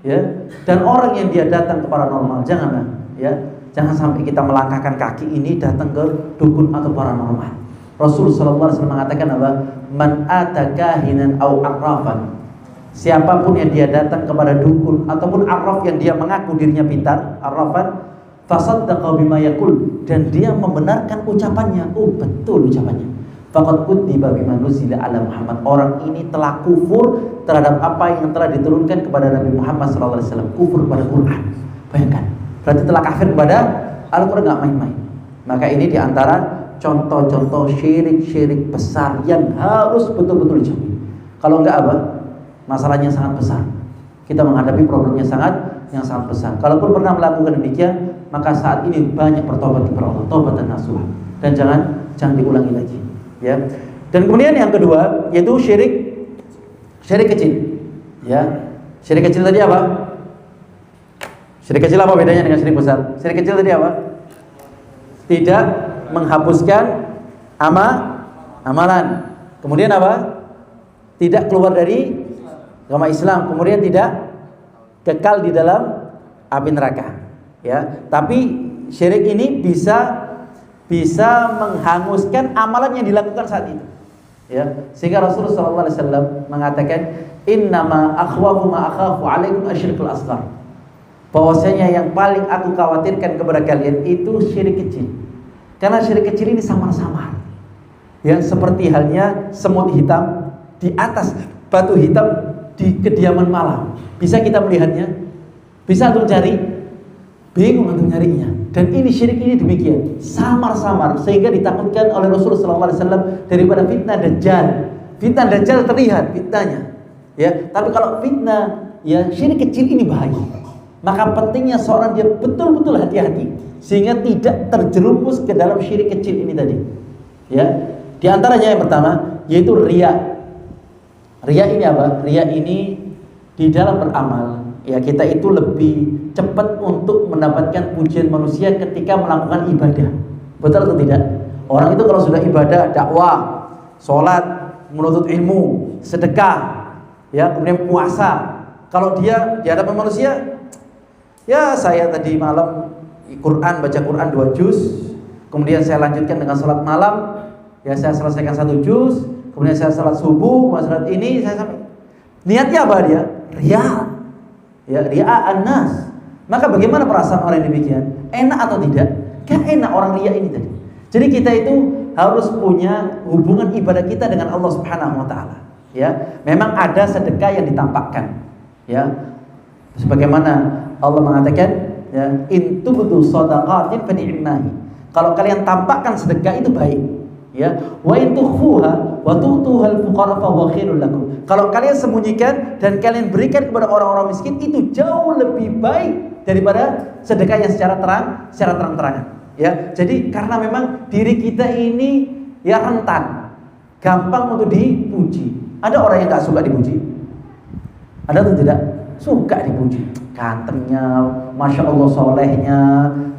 Ya, dan orang yang dia datang ke paranormal, janganlah ya, jangan sampai kita melangkahkan kaki ini datang ke dukun atau paranormal. Rasul sallallahu alaihi wasallam mengatakan apa? Man atakahinan au arrafan. Siapapun yang dia datang kepada dukun ataupun arraf yang dia mengaku dirinya pintar, arrafan, fasaddaqa bima yaqul, dan dia membenarkan ucapannya. Oh, betul ucapannya. Faqad kutiba bima nuzila ala Muhammad. Orang ini telah kufur terhadap apa yang telah diturunkan kepada Nabi Muhammad SAW. Kufur kepada Quran. Bayangkan, berarti telah kafir kepada Al-Quran, enggak main-main. Maka ini diantara contoh-contoh syirik-syirik besar yang harus betul-betul dijauhi. Kalau enggak apa? Masalahnya sangat besar. Kita menghadapi problemnya yang sangat besar. Kalaupun pernah melakukan demikian, maka saat ini banyak bertobat kepada Allah, tobat dan nasuh, dan jangan diulangi lagi. Ya. Dan kemudian yang kedua yaitu syirik kecil. Ya. Syirik kecil tadi apa? Syirik kecil apa bedanya dengan syirik besar? Syirik kecil tadi apa? tidak menghapuskan amalan. Kemudian apa? Tidak keluar dari agama Islam. Kemudian tidak kekal di dalam api neraka. Ya, tapi syirik ini bisa menghanguskan amalan yang dilakukan saat itu. Ya, sehingga Rasulullah SAW mengatakan, innama akhwafu ma akhafu alaikum asyirkul asghar. Bahwasanya yang paling aku khawatirkan kepada kalian itu syirik kecil. Karena syirik kecil ini samar-samar. Ya, seperti halnya semut hitam di atas batu hitam di kediaman malam. Bisa kita melihatnya? Bisa untuk cari? Bingung untuk nyarinya. Dan ini syirik ini demikian, samar-samar, sehingga ditakutkan oleh Rasulullah SAW daripada fitnah Dajjal. Fitnah Dajjal terlihat fitnahnya. Ya, tapi kalau fitnah ya syirik kecil ini bahaya. Maka pentingnya seorang dia betul-betul hati-hati sehingga tidak terjerumus ke dalam syirik kecil ini tadi. Ya. Di antaranya yang pertama yaitu riya. Riya ini apa? Riya ini di dalam beramal, ya kita itu lebih cepat untuk mendapatkan pujian manusia ketika melakukan ibadah. Betul atau tidak? Orang itu kalau sudah ibadah, dakwah, sholat, menuntut ilmu, sedekah, ya kemudian puasa, kalau dia di hadapan manusia, ya saya tadi malam Quran, baca Quran 2 juz, kemudian saya lanjutkan dengan sholat malam, ya saya selesaikan 1 juz, kemudian saya salat subuh, salat ini saya sampai. Niatnya apa dia? Riya. Ya, riya an-nas. Maka bagaimana perasaan orang yang demikian? Enak atau tidak? Kan enak orang riya ini tadi. Jadi kita itu harus punya hubungan ibadah kita dengan Allah Subhanahu wa taala. Ya, memang ada sedekah yang ditampakkan. Ya. Sebagaimana Allah mengatakan, ya, in tubdu shadaqatin fa ni'mahi. Kalau kalian tampakkan sedekah itu baik. Ya, wa in tukhfuha wa tu'tuhal fuqara fa huwa khairul lakum. Kalau kalian sembunyikan dan kalian berikan kepada orang-orang miskin, itu jauh lebih baik daripada sedekah yang secara terang-terangan. Ya, jadi karena memang diri kita ini ya rentan, gampang untuk dipuji. Ada orang yang enggak suka dipuji? Ada atau tidak? Suka dipuji. Gantengnya, masya Allah, solehnya,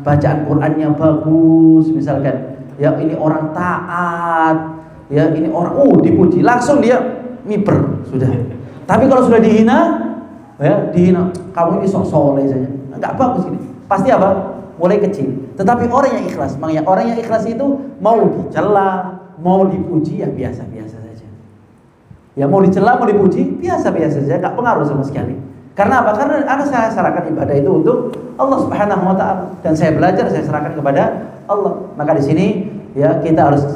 bacaan Qurannya bagus, misalkan. Ya ini orang taat, ya ini orang dipuji, langsung dia miber sudah. Tapi kalau sudah dihina, ya dihina, kamu ini sok soleh saja, nggak bagus ini. Pasti apa? Mulai kecil. Tetapi orang yang ikhlas, makanya orang yang ikhlas itu mau dicela, mau dipuji ya biasa-biasa saja. Ya mau dicela, mau dipuji biasa-biasa saja, nggak pengaruh sama sekali. Karena apa? Karena saya serahkan ibadah itu untuk Allah Subhanahu wa taala dan saya belajar, saya serahkan kepada Allah. Maka di sini ya kita harus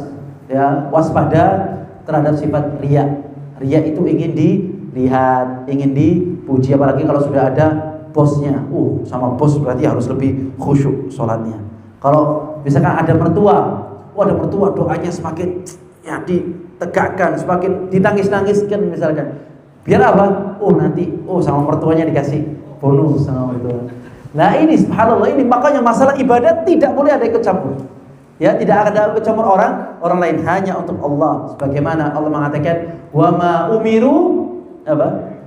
ya waspada terhadap sifat riya. Riya itu ingin dilihat, ingin dipuji, apalagi kalau sudah ada bosnya. Sama bos berarti harus lebih khusyuk sholatnya. Kalau misalkan ada mertua, ada mertua doanya semakin ya ditegakkan, semakin ditangis-nangiskan misalkan. Biar apa? Nanti sama mertuanya dikasih bonus sama mertua. Nah ini subhanallah, ini makanya masalah ibadah tidak boleh ada ikut campur. Ya, tidak ada ikut campur orang lain, hanya untuk Allah. Sebagaimana Allah mengatakan, "Wa ma umiru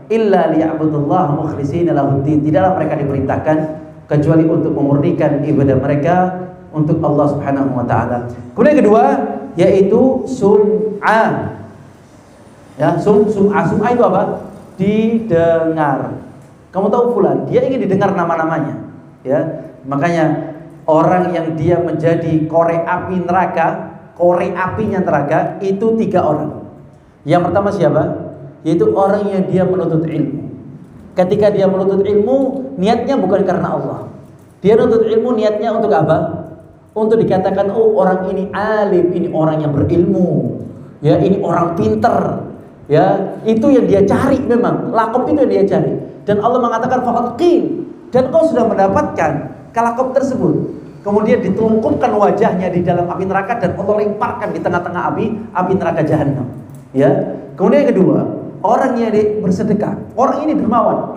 illa liya'budullaha mukhlishina lahuddin." Tidaklah mereka diperintahkan kecuali untuk memurnikan ibadah mereka untuk Allah Subhanahu wa taala. Kemudian yang kedua yaitu sum'ah. Ya, sum'ah itu apa? Didengar. Kamu tahu fulan, dia ingin didengar nama-namanya. Ya, makanya orang yang dia menjadi korek api neraka, korek apinya neraka itu 3 orang. Yang pertama siapa? Yaitu orang yang dia menuntut ilmu. Ketika dia menuntut ilmu, niatnya bukan karena Allah. Dia menuntut ilmu niatnya untuk apa? Untuk dikatakan, orang ini alim, ini orang yang berilmu. Ya, ini orang pinter. Ya, itu yang dia cari memang. Lakop itu yang dia cari. Dan Allah mengatakan faqad qil. Dan kau sudah mendapatkan kalakop tersebut. Kemudian ditelungkupkan wajahnya di dalam api neraka dan Allah lemparkan di tengah-tengah api neraka jahanam. Ya. Kemudian yang kedua, orang yang bersedekah. Orang ini dermawan.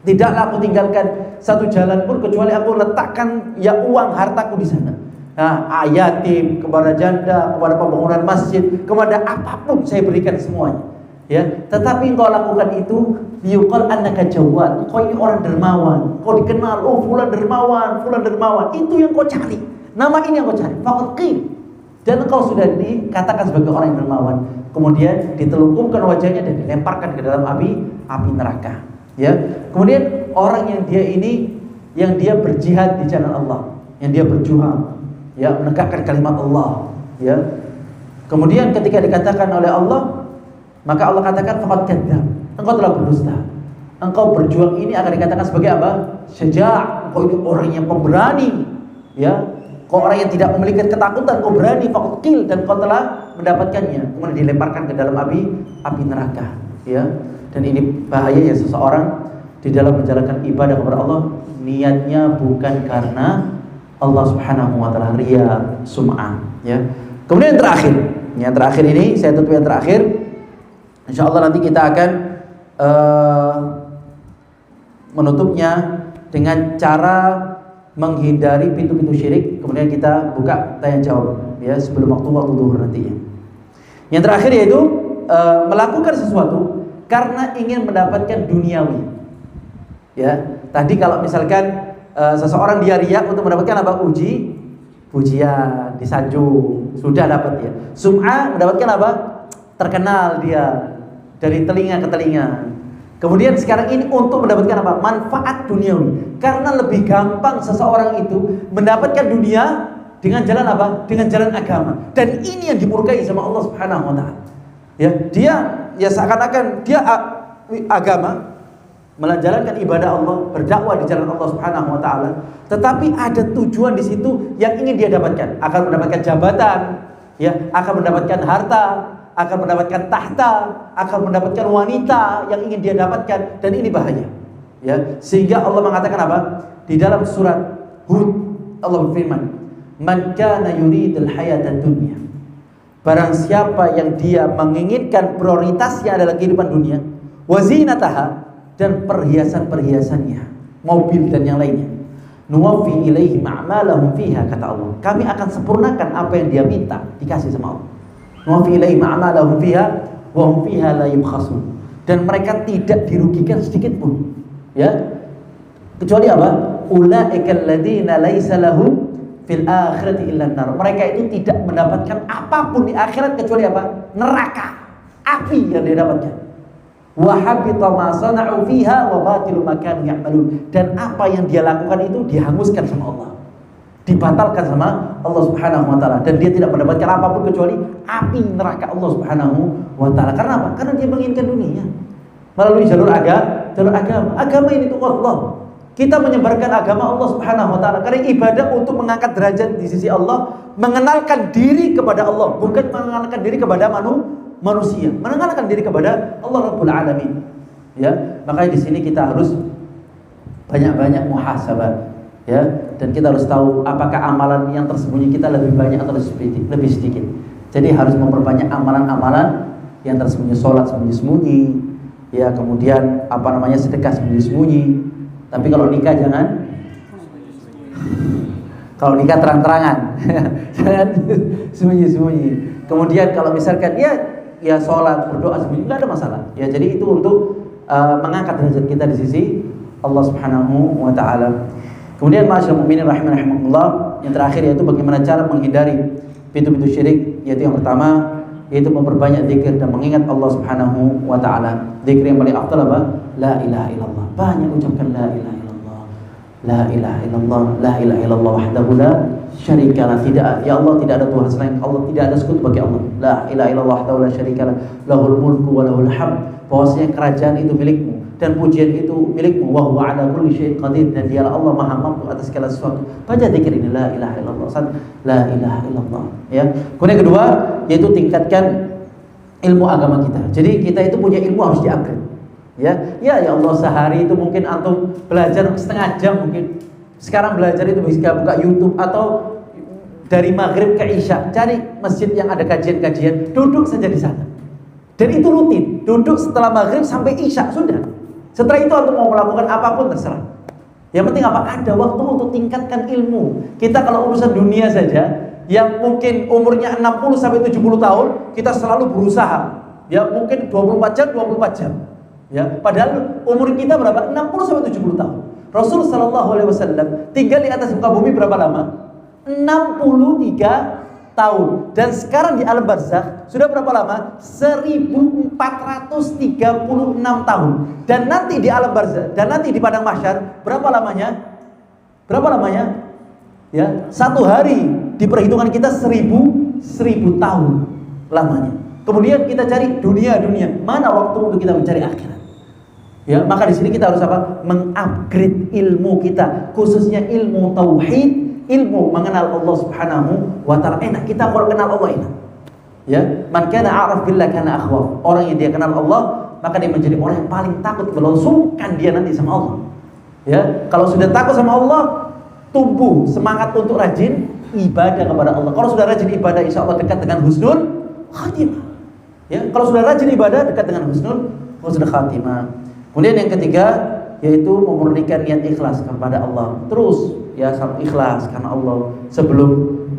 Tidaklah aku tinggalkan satu jalan pun kecuali aku letakkan ya uang hartaku di sana. Nah, yatim, kepada janda, kepada pembangunan masjid, kepada apapun saya berikan semuanya. Ya, tetapi engkau lakukan itu yuqal annaka jawad. Engkau ini orang dermawan. Kau dikenal, fulan dermawan, fulan dermawan. Itu yang kau cari. Nama ini yang kau cari. Faqad qil. Dan engkau sudah dikatakan sebagai orang yang dermawan. Kemudian ditelungkupkan wajahnya dan dilemparkan ke dalam api neraka. Ya. Kemudian orang yang dia berjihad di jalan Allah, yang dia berjuang, ya, menegakkan kalimat Allah, ya. Kemudian ketika dikatakan oleh Allah, maka Allah katakan faqad kadzdzab. Engkau telah berdusta. Engkau berjuang ini akan dikatakan sebagai apa? Syuja'. Engkau ini orang yang pemberani, ya. Kau orang yang tidak memiliki ketakutan, kau berani, faqad qil, dan kau telah mendapatkannya. Kemudian dilemparkan ke dalam api neraka, ya. Dan ini bahayanya seseorang di dalam menjalankan ibadah kepada Allah, niatnya bukan karena Allah Subhanahu wa taala, riya, sum'ah, ya. Kemudian yang terakhir ini saya tutup yang terakhir. Insyaallah nanti kita akan menutupnya dengan cara menghindari pintu-pintu syirik. Kemudian kita buka tanya jawab, ya, sebelum waktu zuhur nantinya. Yang terakhir yaitu melakukan sesuatu karena ingin mendapatkan duniawi. Ya, tadi kalau misalkan seseorang dia riya untuk mendapatkan apa? Pujian, disanjung, sudah dapat ya. Sum'ah mendapatkan apa? Terkenal dia dari telinga ke telinga. Kemudian sekarang ini untuk mendapatkan apa? Manfaat duniawi. Karena lebih gampang seseorang itu mendapatkan dunia dengan jalan apa? Dengan jalan agama. Dan ini yang dimurkai sama Allah Subhanahu wa taala. Ya, dia ya seakan-akan dia agama, menjalankan ibadah Allah, berdakwah di jalan Allah Subhanahu wa taala, tetapi ada tujuan di situ yang ingin dia dapatkan. Akan mendapatkan jabatan, ya, akan mendapatkan harta, akan mendapatkan tahta, akan mendapatkan wanita yang ingin dia dapatkan, dan ini bahaya. Ya, sehingga Allah mengatakan apa? Di dalam surat Hud Allah berfirman, "Man kana yuridul hayatad dunya." Barang siapa yang dia menginginkan prioritasnya adalah kehidupan dunia, wa zinataha, dan perhiasan-perhiasannya, mobil dan yang lainnya, nuwaffi ilaihim a'malahum fiha, kata Allah, kami akan sempurnakan apa yang dia minta, dikasih sama Allah. Nuwaffi ilaihim a'malahum fiha wa hum fiha la yubkhasun, dan mereka tidak dirugikan sedikit pun, ya, kecuali apa? Ulaikal ladzina laisa lahum fil akhirati illa nar. Mereka itu tidak mendapatkan apapun di akhirat kecuali apa? Neraka, api yang dia dapatkan. Wa habita ma sana'u fiha wa batilu ma kanu ya'malun, dan apa yang dia lakukan itu dihanguskan sama Allah, dibatalkan sama Allah Subhanahu wa taala, dan dia tidak mendapatkan apapun kecuali api neraka Allah Subhanahu wa taala. Karena apa? Karena dia menginginkan dunia melalui jalur agama. Agama ini itu Allah. Kita menyebarkan agama Allah Subhanahu wa taala karena ibadah untuk mengangkat derajat di sisi Allah, mengenalkan diri kepada Allah, bukan mengenalkan diri kepada manusia, mengenalkan diri kepada Allah Rabbul Alamin. Ya, makanya di sini kita harus banyak-banyak muhasabah, ya, dan kita harus tahu apakah amalan yang tersembunyi kita lebih banyak atau lebih sedikit. Jadi harus memperbanyak amalan-amalan yang tersembunyi, sholat sembunyi-sembunyi, ya, kemudian sedekah sembunyi-sembunyi. Tapi kalau nikah jangan, kalau nikah terang-terangan, jangan sembunyi-sembunyi. Kemudian kalau misalkan ya sholat, berdoa sembunyi, nggak ada masalah. Ya, jadi itu untuk mengangkat derajat kita di sisi Allah Subhanahu wa taala. Kemudian ma'asyiral mukminin rahimakumullah, yang terakhir yaitu bagaimana cara menghindari pintu-pintu syirik, yaitu yang pertama yaitu memperbanyak zikir dan mengingat Allah Subhanahu wa taala. Zikir yang paling afdal apa? La ilaha illallah. Banyak ucapkan la ilaha illallah. La ilaha illallah, la ilaha illallah wahdahu la syarikalah. Tidak, ya Allah, tidak ada Tuhan selain Allah, tidak ada sekutu bagi Allah. La ilaha illallah wahdahu la syarikalah, lahul mulku wa lahul hamd. Bahwasanya kerajaan itu milikmu dan pujian itu milikmu, wa huwa ala kulli syai'in qadir, dan dialah Allah maha mampu atas segala sesuatu. Baca zikir ini, la ilaha illallah, la ilaha illallah, ya. Kemudian kedua yaitu tingkatkan ilmu agama kita. Jadi kita itu punya ilmu harus di-upgrade. Ya Allah, sehari itu mungkin antum belajar setengah jam, mungkin sekarang belajar itu bisa buka YouTube atau dari maghrib ke isya cari masjid yang ada kajian-kajian, duduk saja di sana. Dan itu rutin, duduk setelah maghrib sampai isya, sudah. Setelah itu antum mau melakukan apapun terserah. Yang penting apa? Ada waktu untuk tingkatkan ilmu. Kita kalau urusan dunia saja, yang mungkin umurnya 60 sampai 70 tahun, kita selalu berusaha. Ya, mungkin 24 jam. Ya, padahal umur kita berapa? 60 sampai 70 tahun. Rasul sallallahu alaihi wasallam tinggal di atas muka bumi berapa lama? 63 tahun. Dan sekarang di alam barzakh sudah berapa lama? 1436 tahun. Dan nanti di alam barzakh, dan nanti di padang mahsyar berapa lamanya? Berapa lamanya? Ya, satu hari di perhitungan kita 1000 tahun lamanya. Kemudian kita cari dunia, mana waktu untuk kita mencari akhirat? Ya, maka di sini kita harus apa? Mengupgrade ilmu kita, khususnya ilmu tauhid, ilmu mengenal Allah Subhanahu wa taala. Enak kita kalau kenal Allah enak. Ya, man kana a'raf billah kana akhwaf. Orang yang dia kenal Allah, maka dia menjadi orang yang paling takut melangsungkan dia nanti sama Allah. Ya, kalau sudah takut sama Allah, tumbuh semangat untuk rajin ibadah kepada Allah. Kalau sudah rajin ibadah, insya Allah dekat dengan husnul khatimah. Ya, kalau sudah rajin ibadah dekat dengan husnul khatimah. Kemudian yang ketiga yaitu memurnikan niat ikhlas kepada Allah. Terus ya ikhlas karena Allah. Sebelum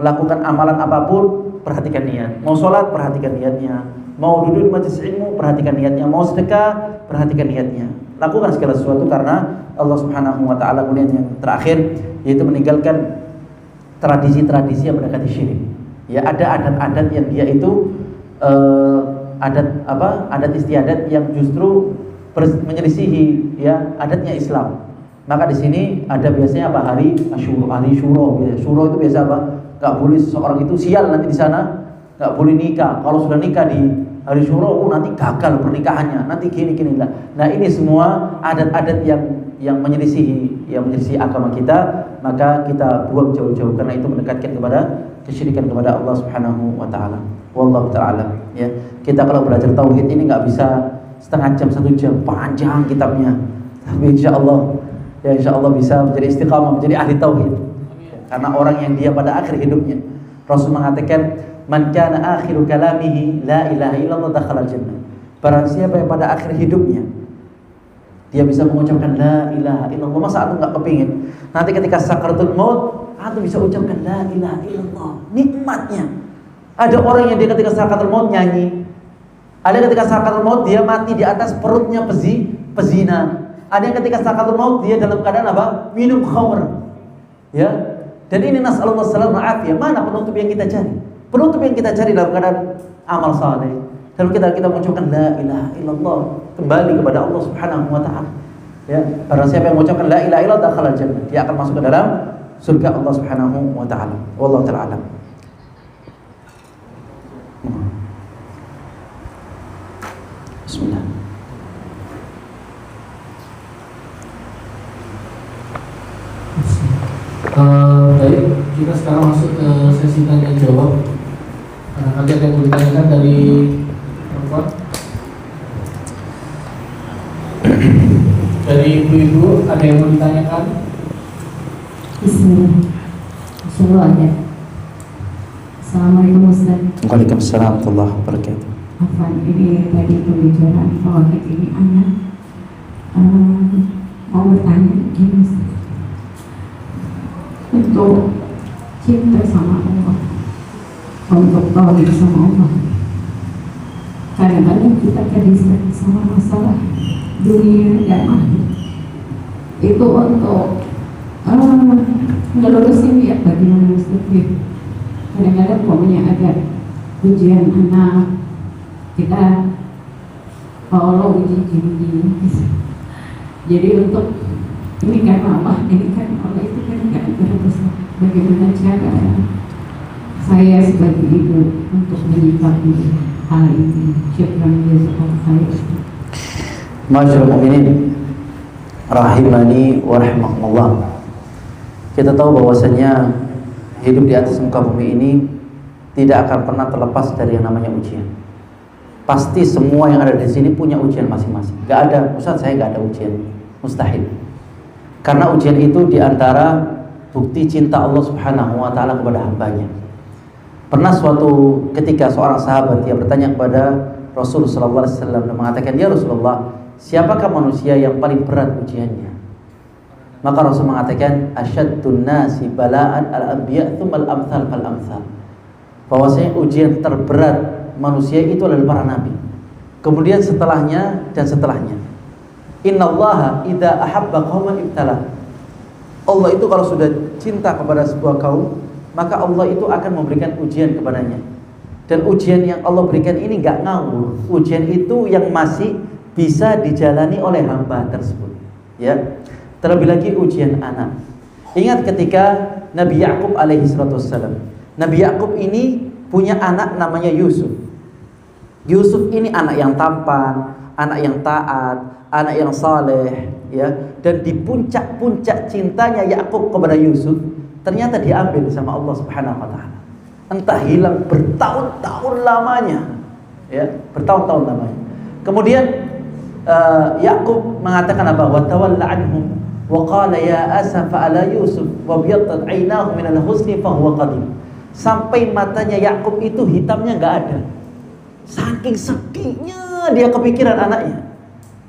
melakukan amalan apapun, perhatikan niat. Mau sholat, perhatikan niatnya. Mau duduk di majelis ilmu, perhatikan niatnya. Mau sedekah, perhatikan niatnya. Lakukan segala sesuatu karena Allah Subhanahu wa taala. Kemudian yang terakhir yaitu meninggalkan tradisi-tradisi yang mendekati syirik. Ya, ada adat-adat yang dia itu adat istiadat yang justru menyelisihi ya adatnya Islam. Maka di sini ada biasanya apa? Hari syuro. Syuro itu biasa apa? Gak boleh seseorang itu sial nanti di sana, gak boleh nikah. Kalau sudah nikah di hari syuro, nanti gagal pernikahannya, nanti gini lah. Nah, ini semua adat-adat yang menyelisihi agama kita, maka kita buang jauh-jauh karena itu mendekatkan kepada kesyirikan kepada Allah Subhanahu wa taala. Wallahu taala. Ya, kita kalau belajar tauhid ini nggak bisa setengah jam, 1 jam, panjang kitabnya. Tapi insya Allah bisa menjadi istiqamah, menjadi ahli tauhid. Karena orang yang dia pada akhir hidupnya, Rasul mengatakan, man kana akhiru kalamihi la ilaha illallah dakhala jannah. Barang siapa yang pada akhir hidupnya dia bisa mengucapkan la ilaha illallah, masa antum enggak kepingin nanti ketika sakaratul maut antum bisa ucapkan la ilaha illallah? Nikmatnya. Ada orang yang dia ketika sakaratul maut nyanyi. Ada ketika sakaratul maut dia mati di atas perutnya pezina. Ada yang ketika sakaratul maut dia dalam keadaan apa? Minum khamr. Ya. Dan ini nasallallahu alaihi wasallam. Mana penutup yang kita cari? Penutup yang kita cari dalam keadaan amal saleh. Lalu kita mengucapkan la ilaha illallah, kembali kepada Allah Subhanahu wa taala. Ya, barang siapa yang mengucapkan la ilaha illallah dakhala jannah, dia akan masuk ke dalam surga Allah Subhanahu wa taala. Wallahu taala alam. Bismillah. Baik, kita sekarang masuk ke sesi tanya jawab. Nanti ada yang ditanyakan dari perempuan, dari ibu-ibu ada yang mau ditanyakan? Bismillah. Insyaallah ada. Assalamualaikum Ustaz. Waalaikumsalam warahmatullahi wabarakatuh. Afwan, ini tadi pembicaraan fawakid ini anak mau bertanya gini Ustaz. Untuk cinta sama Allah, untuk tauhid sama Allah, kadang-kadang kita kediskan sama masalah dunia dan akhirat. Itu untuk ngelurusin ya bagaimana Ustaz. Kadang-kadang pokoknya ada ujian anak kita, Allah uji gini. Jadi untuk ini kan Allah, ini kan Allah, itu kan nggak berus. Bagaimana cara saya sebagai ibu untuk menyikapi hal ini? Syukran jazakallahu khairan. Masyaallah mukminin rahimani wa rahimakumullah. Kita tahu bahwasanya hidup di atas muka bumi ini tidak akan pernah terlepas dari yang namanya ujian. Pasti semua yang ada di sini punya ujian masing-masing. Gak ada, Ustaz saya gak ada ujian, mustahil. Karena ujian itu diantara bukti cinta Allah Subhanahu wa taala kepada hambanya. Pernah suatu ketika seorang sahabat dia bertanya kepada Rasulullah sallallahu alaihi wasallam dan mengatakan, "Ya Rasulullah, siapakah manusia yang paling berat ujiannya?" Maka Rasul mengatakan, "Asyaddun nasi bala'an al-anbiya tsummal amsal fal amsal." Bahwasanya ujian terberat manusia itu adalah para nabi. Kemudian setelahnya dan setelahnya. Innallaha idza ahabba qauman ibtala. Allah itu kalau sudah cinta kepada sebuah kaum, maka Allah itu akan memberikan ujian kepadanya. Dan ujian yang Allah berikan ini nggak ngawur. Ujian itu yang masih bisa dijalani oleh hamba tersebut. Ya, terlebih lagi ujian anak. Ingat ketika Nabi Yakub alaihi salatu wassalam. Nabi Yakub ini punya anak namanya Yusuf. Yusuf ini anak yang tampan, anak yang taat, anak yang saleh, ya. Dan di puncak-puncak cintanya Yakub kepada Yusuf, ternyata diambil sama Allah Subhanahu wa taala. Entah hilang bertahun-tahun lamanya, ya, bertahun-tahun lamanya. Kemudian Yakub mengatakan apa? Wa tawalla anhum wa qala ya asafa ala Yusuf wa biyaddat 'ainahu min al-husni fa huwa qadim. Sampai matanya Yakub itu hitamnya enggak ada. Saking sedihnya dia kepikiran anaknya.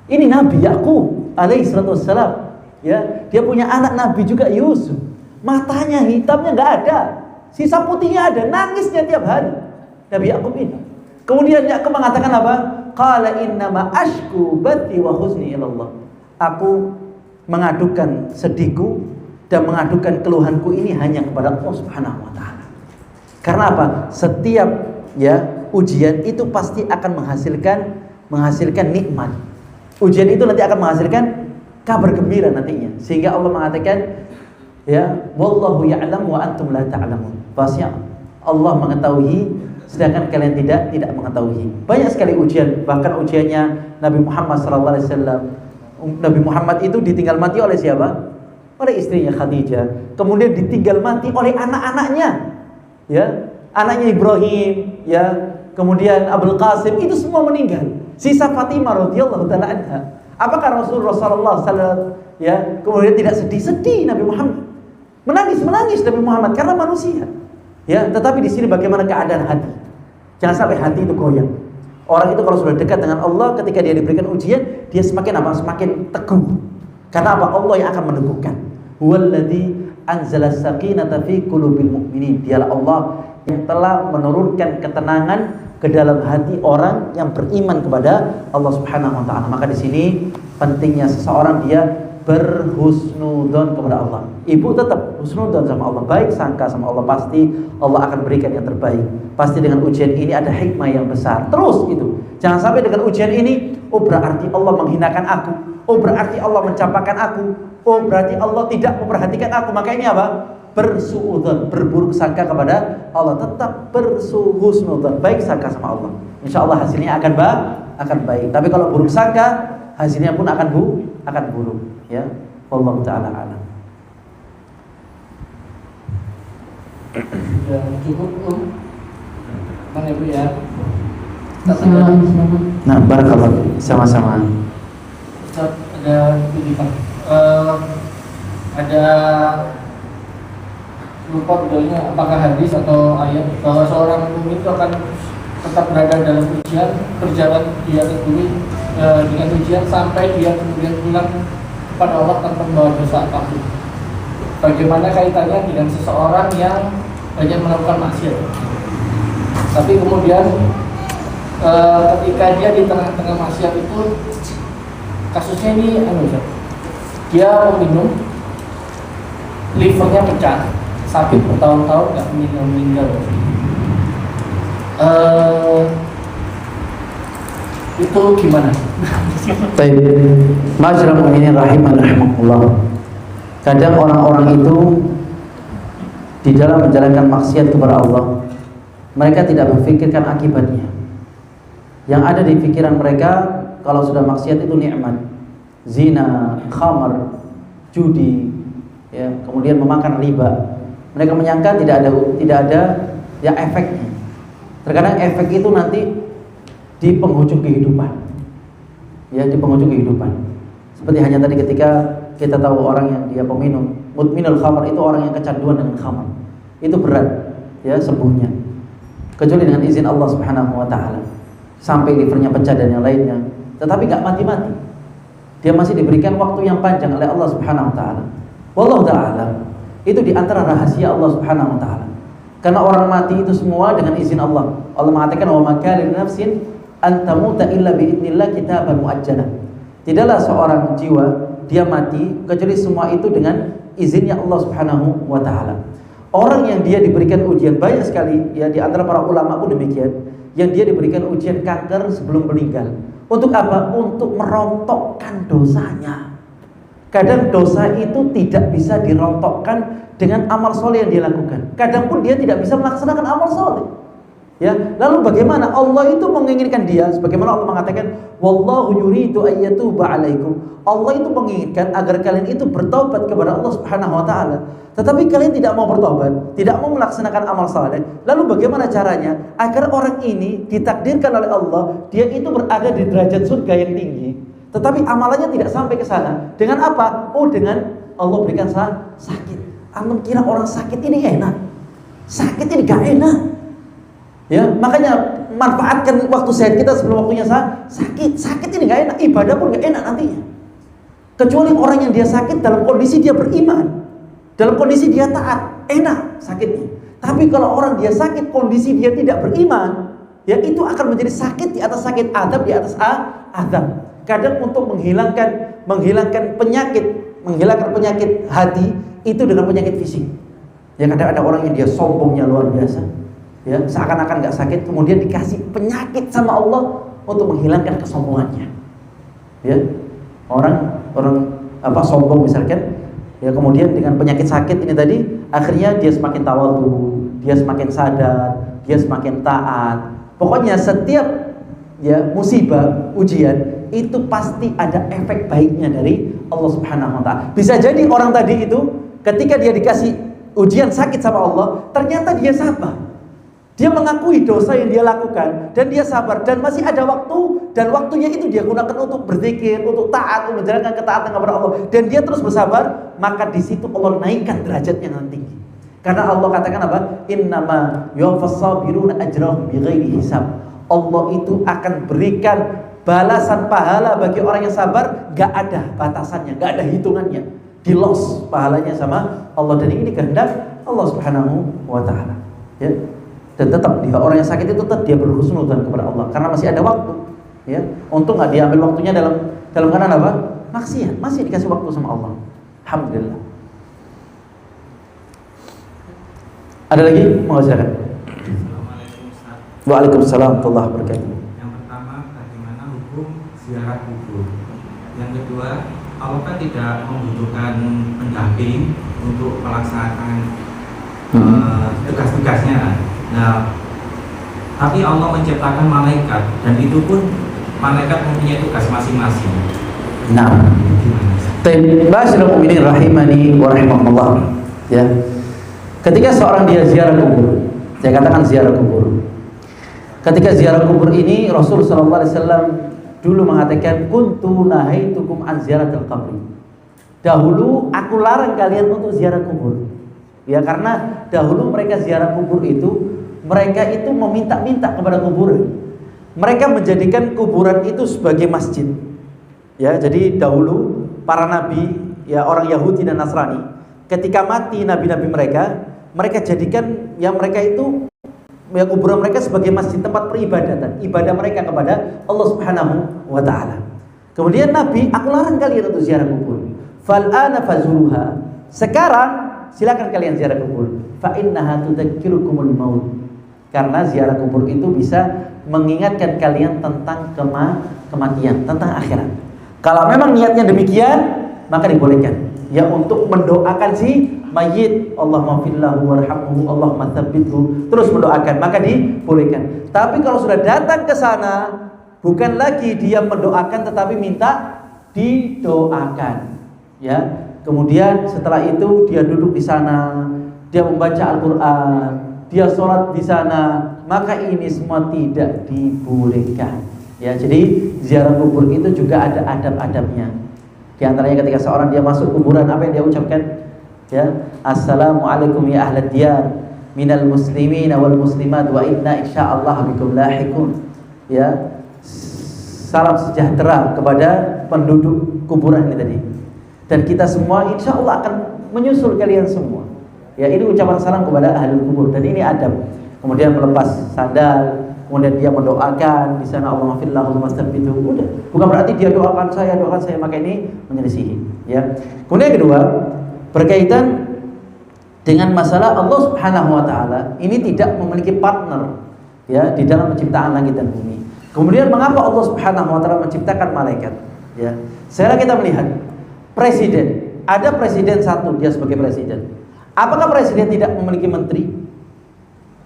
Ini Nabi Yakub alaihi salatu wassalam, ya. Dia punya anak Nabi juga Yusuf. Matanya hitamnya enggak ada. Sisa putihnya ada, nangisnya tiap hari Nabi Yakub ini. Kemudian Yakub mengatakan apa? Qala innama ashku bathi wa huzni ilallah. Aku mengadukan sedihku dan mengadukan keluhanku ini hanya kepada Allah Subhanahu wa taala. Karena apa? Setiap ujian itu pasti akan menghasilkan nikmat. Ujian itu nanti akan menghasilkan kabar gembira nantinya. Sehingga Allah mengatakan wallahu ya'lam wa antum la ta'lamun. Pasti Allah mengetahui sedangkan kalian tidak mengetahui. Banyak sekali ujian, bahkan ujiannya Nabi Muhammad sallallahu alaihi wasallam. Nabi Muhammad itu ditinggal mati oleh siapa? Oleh istrinya Khadijah. Kemudian ditinggal mati oleh anak-anaknya. Ya, anaknya Ibrahim, ya. Kemudian Abul Qasim, itu semua meninggal. Sisa Fatimah radhiyallahu taala anha. Apakah Rasulullah sallallahu alaihi wasallam kemudian tidak sedih Nabi Muhammad? Menangis Nabi Muhammad karena manusia. Ya, tetapi di sini bagaimana keadaan hati? Jangan sampai hati itu goyang. Orang itu kalau sudah dekat dengan Allah, ketika dia diberikan ujian, dia semakin Semakin teguh. Karena apa? Allah yang akan meneguhkan. Huwallazi anzala sakinata fi qulubil mu'minin. Dialah Allah yang telah menurunkan ketenangan ke dalam hati orang yang beriman kepada Allah Subhanahu wa taala. Maka di sini pentingnya seseorang dia berhusnudzon kepada Allah. Ibu tetap husnudzon sama Allah, baik sangka sama Allah, pasti Allah akan berikan yang terbaik. Pasti dengan ujian ini ada hikmah yang besar. Terus itu. Jangan sampai dengan ujian ini, oh berarti Allah menghinakan aku, oh berarti Allah mencapakan aku, oh berarti Allah tidak memperhatikan aku. Maka ini apa? Bersuudzon, berburuk sangka kepada Allah. Tetap berhusnudzon, baik sangka sama Allah. Insya Allah hasilnya akan baik. Tapi kalau buruk sangka, hasilnya pun akan buruk. Ya, wallahu taala alam. Ya, cukup Bang Ibu ya. Nah, barakallahu sama-sama. Ustaz, ada titipan. Ada lupa bedanya apakah hadis atau ayat bahwa seorang mukmin itu akan tetap berada dalam ujian, berjalan di atas bumi dengan ujian sampai dia kemudian pulang kepada Allah tanpa membawa dosa apapun. Bagaimana kaitannya dengan seseorang yang banyak melakukan maksiat, tapi kemudian ketika dia di tengah-tengah maksiat itu, kasusnya ini dia meminum, livernya pecah, sakit bertahun-tahun nggak meninggal. Itu gimana? Baik, ma'asyiral mu'minin rahimakumullah. Kadang orang-orang itu di dalam menjalankan maksiat kepada Allah, mereka tidak memikirkan akibatnya. Yang ada di pikiran mereka kalau sudah maksiat itu nikmat, zina, khamar, judi, ya, kemudian memakan riba. Mereka menyangka tidak ada efeknya. Terkadang efek itu nanti di penghujung kehidupan. Ya, di penghujung kehidupan. Seperti hanya tadi ketika kita tahu orang yang dia peminum, mudminul khamar, itu orang yang kecanduan dengan khamar. Itu berat, ya, sembuhnya. Kecuali dengan izin Allah Subhanahu wa taala. Sampai livernya pecah dan yang lainnya. Tetapi enggak mati-mati. Dia masih diberikan waktu yang panjang oleh Allah Subhanahu wa taala. Wallahu ta'ala. Itu di antara rahasia Allah Subhanahu wa taala. Karena orang mati itu semua dengan izin Allah. Allah mengatakan wa ma kana li nafsin an tamuta illa bi idznillah kitaban muajjalah. Tidaklah seorang jiwa dia mati kecuali semua itu dengan izinnya Allah Subhanahu wa taala. Orang yang dia diberikan ujian, banyak sekali ya di antara para ulama pun demikian, yang dia diberikan ujian kanker sebelum meninggal. Untuk apa? Untuk merontokkan dosanya. Kadang dosa itu tidak bisa dirontokkan dengan amal soleh yang dia lakukan. Kadang pun dia tidak bisa melaksanakan amal soleh. Ya, lalu bagaimana? Allah itu menginginkan dia, sebagaimana Allah mengatakan, wallahu yuridu ayyatuba alaikum. Allah itu menginginkan agar kalian itu bertaubat kepada Allah Subhanahu wa taala. Tetapi kalian tidak mau bertobat, tidak mau melaksanakan amal saleh. Lalu bagaimana caranya agar orang ini ditakdirkan oleh Allah, dia itu berada di derajat surga yang tinggi, tetapi amalannya tidak sampai ke sana? Dengan apa? Oh, dengan Allah berikan sakit. Antum kira orang sakit ini enak? Sakit ini gak enak. Ya, makanya manfaatkan waktu sehat kita sebelum waktunya sakit. Sakit ini gak enak, ibadah pun gak enak nantinya. Kecuali orang yang dia sakit dalam kondisi dia beriman, dalam kondisi dia taat, enak sakitnya. Tapi kalau orang dia sakit kondisi dia tidak beriman, ya itu akan menjadi sakit di atas sakit, adab di atas adab. Kadang untuk menghilangkan penyakit hati itu dengan penyakit fisik. Ya kadang ada orang yang dia sombongnya luar biasa, ya seakan-akan nggak sakit, kemudian dikasih penyakit sama Allah untuk menghilangkan kesombongannya. Ya orang sombong misalkan, ya kemudian dengan penyakit sakit ini tadi, akhirnya dia semakin tawadhu, dia semakin sadar, dia semakin taat. Pokoknya setiap ya musibah, ujian itu pasti ada efek baiknya dari Allah Subhanahu wa taala. Bisa jadi orang tadi itu ketika dia dikasih ujian sakit sama Allah, ternyata dia sabar. Dia mengakui dosa yang dia lakukan dan dia sabar, dan masih ada waktu, dan waktunya itu dia gunakan untuk berzikir, untuk taat, untuk menjalankan ketaatan kepada Allah, dan dia terus bersabar. Maka di situ Allah naikkan derajatnya nanti. Karena Allah katakan apa? Innama yuwaffas sabiruna ajrahum bighairi hisab. Allah itu akan berikan balasan pahala bagi orang yang sabar, gak ada batasannya, gak ada hitungannya. Di-loss pahalanya sama Allah, dan ini kehendak Allah Subhanahu wa taala. Ya. Dan tetap dia orang yang sakit itu tetap dia berhusnudzan kepada Allah karena masih ada waktu. Ya, untung nggak diambil waktunya dalam keadaan apa? Maksiat, masih dikasih waktu sama Allah. Alhamdulillah. Ada lagi? Mau silakan. Assalamualaikum Ustaz. Waalaikumsalam warahmatullahi wabarakatuh. Yang pertama, bagaimana hukum ziarah kubur? Yang kedua, apakah tidak membutuhkan pendamping untuk melaksanakan tugas-tugasnya? Nah, tapi Allah menciptakan malaikat, dan itu pun malaikat mempunyai tugas masing-masing. Nah, Bashirul mu'minin rahimani wa rahimakumullah. Ya. Ketika seorang dia ziarah kubur, saya katakan ziarah kubur. Ketika ziarah kubur ini Rasul sallallahu alaihi wasallam dulu mengatakan kuntu nahaitukum an ziyaratil qabri. Dahulu aku larang kalian untuk ziarah kubur. Ya, karena dahulu mereka ziarah kubur itu, mereka itu meminta-minta kepada kuburan. Mereka menjadikan kuburan itu sebagai masjid. Ya, jadi dahulu para nabi, ya orang Yahudi dan Nasrani, ketika mati nabi-nabi mereka jadikan yang mereka itu ya kuburan mereka sebagai masjid, tempat peribadatan, ibadah mereka kepada Allah Subhanahu wa taala. Kemudian Nabi, aku larang kalian untuk ziarah kubur. Fal ana fazuruha. Sekarang silakan kalian ziarah kubur. Fa innaha tudzakirukumul maut. Karena ziarah kubur itu bisa mengingatkan kalian tentang kematian, tentang akhirat. Kalau memang niatnya demikian, maka dibolehkan. Ya, untuk mendoakan si mayit, Allahumma fillahu warhamhu, Allahumma tsabbithu, terus mendoakan, maka dibolehkan. Tapi kalau sudah datang ke sana, bukan lagi dia mendoakan tetapi minta didoakan. Ya. Kemudian setelah itu dia duduk di sana, dia membaca Al-Qur'an, dia sholat di sana, maka ini semua tidak dibolehkan. Ya, jadi ziarah kubur itu juga ada adab-adabnya. Di antaranya ketika seorang dia masuk kuburan, apa yang dia ucapkan? Ya, assalamualaikum ya ahlad diyar minal muslimin wal muslimat wa inna insyaallah bikum lahiqun. Ya, salam sejahtera kepada penduduk kuburan ini tadi. Dan kita semua insya Allah akan menyusul kalian semua. Ya, ini ucapan salam kepada ahli kubur, dan ini adab. Kemudian melepas sandal, kemudian dia mendoakan di sana, Allahumma fillahu wastaghfiruh. Udah, bukan berarti dia doakan saya, maka ini menyelisihi. Ya. Kemudian yang kedua, berkaitan dengan masalah Allah Subhanahu wa taala ini tidak memiliki partner ya di dalam penciptaan langit dan bumi. Kemudian mengapa Allah Subhanahu wa taala menciptakan malaikat? Ya. Sekarang kita melihat presiden, ada presiden satu dia sebagai presiden. Apakah presiden tidak memiliki menteri?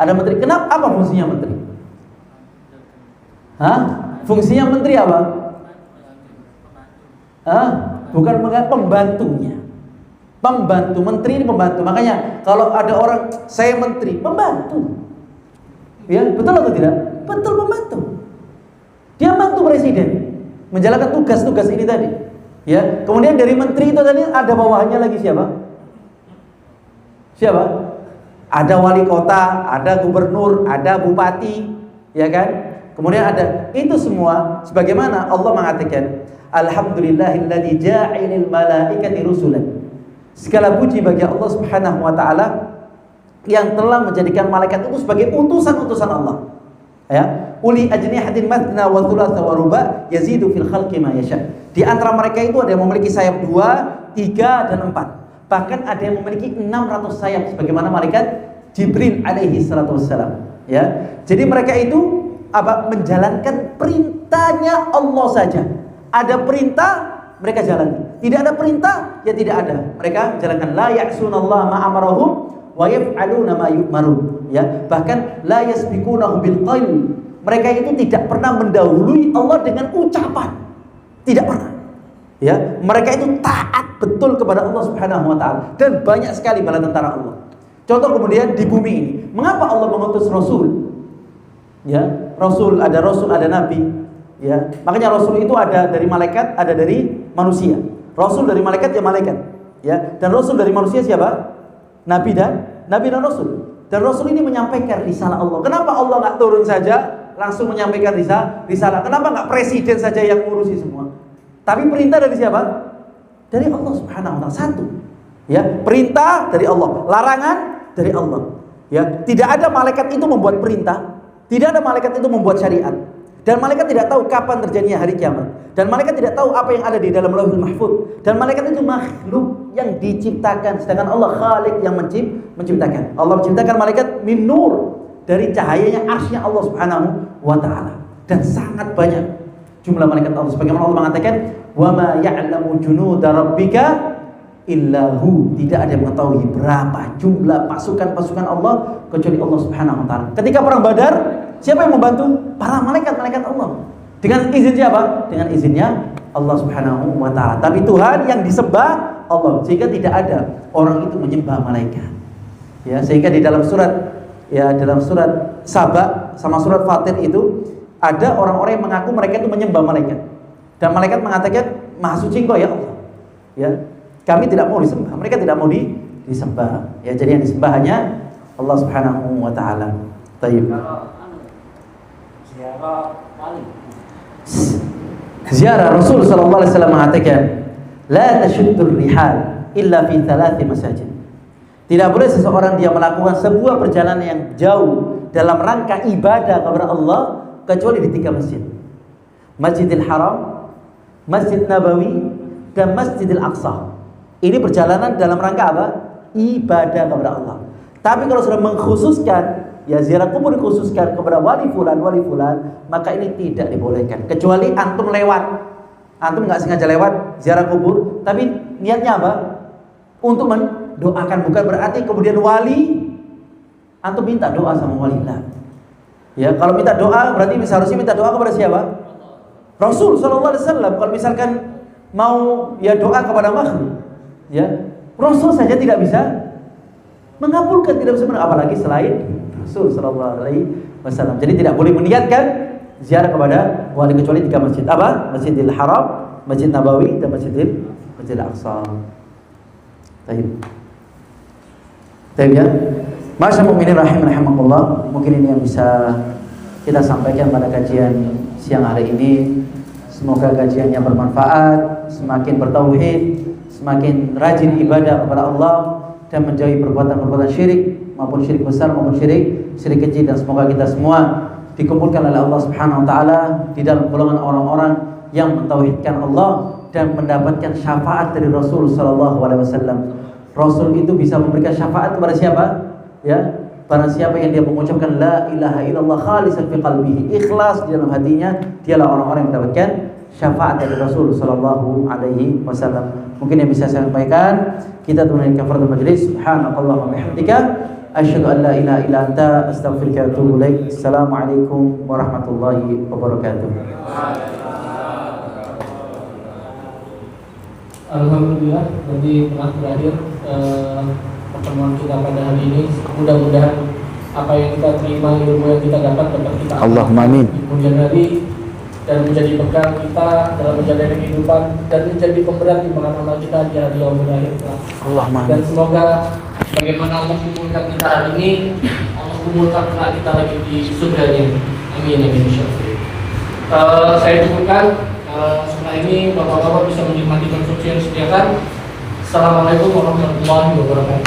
Ada menteri. Kenapa? Apa fungsinya menteri? Hah? Fungsinya menteri apa? Hah? Bukan pembantunya. Pembantu, menteri ini pembantu. Makanya kalau ada orang saya menteri, pembantu. Ya, betul atau tidak? Betul, pembantu. Dia bantu presiden menjalankan tugas-tugas ini tadi. Ya, kemudian dari menteri itu tadi ada bawahannya lagi siapa? Siapa? Ada wali kota, ada gubernur, ada bupati, ya kan? Kemudian ada itu semua sebagaimana Allah mengatakan, alhamdulillahilladzi ja'ilal malaikati rusulan. Segala puji bagi Allah Subhanahu wa taala yang telah menjadikan malaikat itu sebagai utusan-utusan Allah. Ya, uli ajnihatin mathna wa thulatha wa ruba yazidu fil khalqi ma yasha. Di antara mereka itu ada yang memiliki sayap 2, 3 dan 4. Bahkan ada yang memiliki 600 sayap sebagaimana malaikat Jibril alaihi salatu wassalam. Ya. Jadi mereka itu menjalankan perintahnya Allah saja. Ada perintah mereka jalani. Tidak ada perintah ya tidak ada. Mereka jalankan la ya'sunallaha ma amarahum wa yaf'aluna ma yu'marun. Ya, bahkan la yasbiqunahu bil qaul. Mereka itu tidak pernah mendahului Allah dengan ucapan. Tidak pernah. Ya, mereka itu taat betul kepada Allah Subhanahu wa taala dan banyak sekali bala tentara Allah. Contoh kemudian di bumi ini, mengapa Allah mengutus rasul? Ya, rasul, ada nabi, ya. Makanya rasul itu ada dari malaikat, ada dari manusia. Rasul dari malaikat ya malaikat, ya. Dan rasul dari manusia siapa? Nabi dan rasul. Dan rasul ini menyampaikan risalah Allah. Kenapa Allah nggak turun saja langsung menyampaikan risalah? Kenapa nggak presiden saja yang ngurusi semua? Tapi perintah dari siapa? Dari Allah Subhanahu wa taala. Satu. Ya, perintah dari Allah, larangan dari Allah. Ya, tidak ada malaikat itu membuat perintah, tidak ada malaikat itu membuat syariat. Dan malaikat tidak tahu kapan terjadinya hari kiamat. Dan malaikat tidak tahu apa yang ada di dalam Lauhul Mahfuz. Dan malaikat itu makhluk yang diciptakan, sedangkan Allah Khaliq yang menciptakan. Allah menciptakan malaikat min nur, dari cahayanya arsy-Nya Allah Subhanahu wa taala. Dan sangat banyak jumlah malaikat Allah. Sebagaimana Allah mengatakan, "Wa ma ya'lamu junuda rabbika illahu." Tidak ada yang mengetahui berapa jumlah pasukan-pasukan Allah kecuali Allah Subhanahu wa taala. Ketika perang Badar, siapa yang membantu? Para malaikat-malaikat Allah. Dengan izin siapa? Dengan izinnya Allah Subhanahu wa taala. Tapi Tuhan yang disembah Allah, sehingga tidak ada orang itu menyembah malaikat. Ya, sehingga di dalam surat Saba sama surat Fatir itu ada orang-orang yang mengaku mereka itu menyembah malaikat. Dan malaikat mengatakan, "Maha suci Engkau ya Allah." Ya, kami tidak mau disembah. Mereka tidak mau disembah. Ya, jadi yang disembah hanya Allah Subhanahu wa taala. Tayyib. Ziarah Rasul sallallahu alaihi wasallam mengatakan, "La tashuddur rihal illa fi thalathi masajid." Tidak boleh seseorang dia melakukan sebuah perjalanan yang jauh dalam rangka ibadah kepada Allah kecuali di 3 masjid. Masjidil Haram, Masjid Nabawi, dan Masjidil Aqsa. Ini perjalanan dalam rangka apa? Ibadah kepada Allah. Tapi kalau sudah mengkhususkan, ya ziarah kubur dikhususkan kepada wali fulan, maka ini tidak dibolehkan. Kecuali antum lewat, antum nggak sengaja lewat ziarah kubur, tapi niatnya apa? Untuk mendoakan, bukan berarti kemudian wali antum minta doa sama wali lah. Ya, kalau minta doa berarti seharusnya minta doa kepada siapa? Rasul sallallahu alaihi wasallam. Kalau misalkan mau ya doa kepada makhluk, ya Rasul saja tidak bisa mengabulkan, tidak bisa apalagi selain Rasul sallallahu alaihi wasallam. Jadi tidak boleh meniatkan ziarah kepada wali kecuali 3 masjid. Apa? Masjidil Haram, Masjid Nabawi, dan Masjidil Aqsa. Baik. Baik ya. Masyaallah mukminin rahimakumullah. Mungkin ini yang bisa kita sampaikan pada kajian siang hari ini. Semoga kajiannya bermanfaat, semakin bertauhid, semakin rajin ibadah kepada Allah dan menjauhi perbuatan-perbuatan syirik, maupun syirik besar maupun syirik kecil, dan semoga kita semua dikumpulkan oleh Allah Subhanahu wa taala di dalam golongan orang-orang yang mentauhidkan Allah dan mendapatkan syafaat dari Rasul sallallahu alaihi wasallam. Rasul itu bisa memberikan syafaat kepada siapa? Ya, barang siapa yang dia mengucapkan la ilaha illallah khalisan fi qalbihi, ikhlas di dalam hatinya, dialah orang-orang yang mendapatkan syafaat dari Rasul sallallahu alaihi wasallam. Mungkin yang bisa saya sampaikan, kita tutup kafaratul majlis. Subhanallah wa bihamdika, asyhadu an la ilaha illa anta, astaghfiruka wa atubu ilaik. Assalamualaikum warahmatullahi wabarakatuh. Alhamdulillah, berarti telah berakhir pertemuan kita pada hari ini. Mudah-mudahan apa yang kita terima, ilmu yang kita dapat kita Allahumma amin. Di kemudian hari, dan menjadi bekal kita dalam menjalani kehidupan dan menjadi pemberat timbangan amal kita di hari yaumul akhir. Allahumma amin. Dan semoga bagaimana Allah kumpulkan kita hari ini, Allah kumpulkan kita lagi di surganya. Amin amin insyaallah. Saya cukupkan. Setelah ini bapak-bapak bisa menikmati konsumsi yang disediakan. Assalamualaikum warahmatullahi wabarakatuh.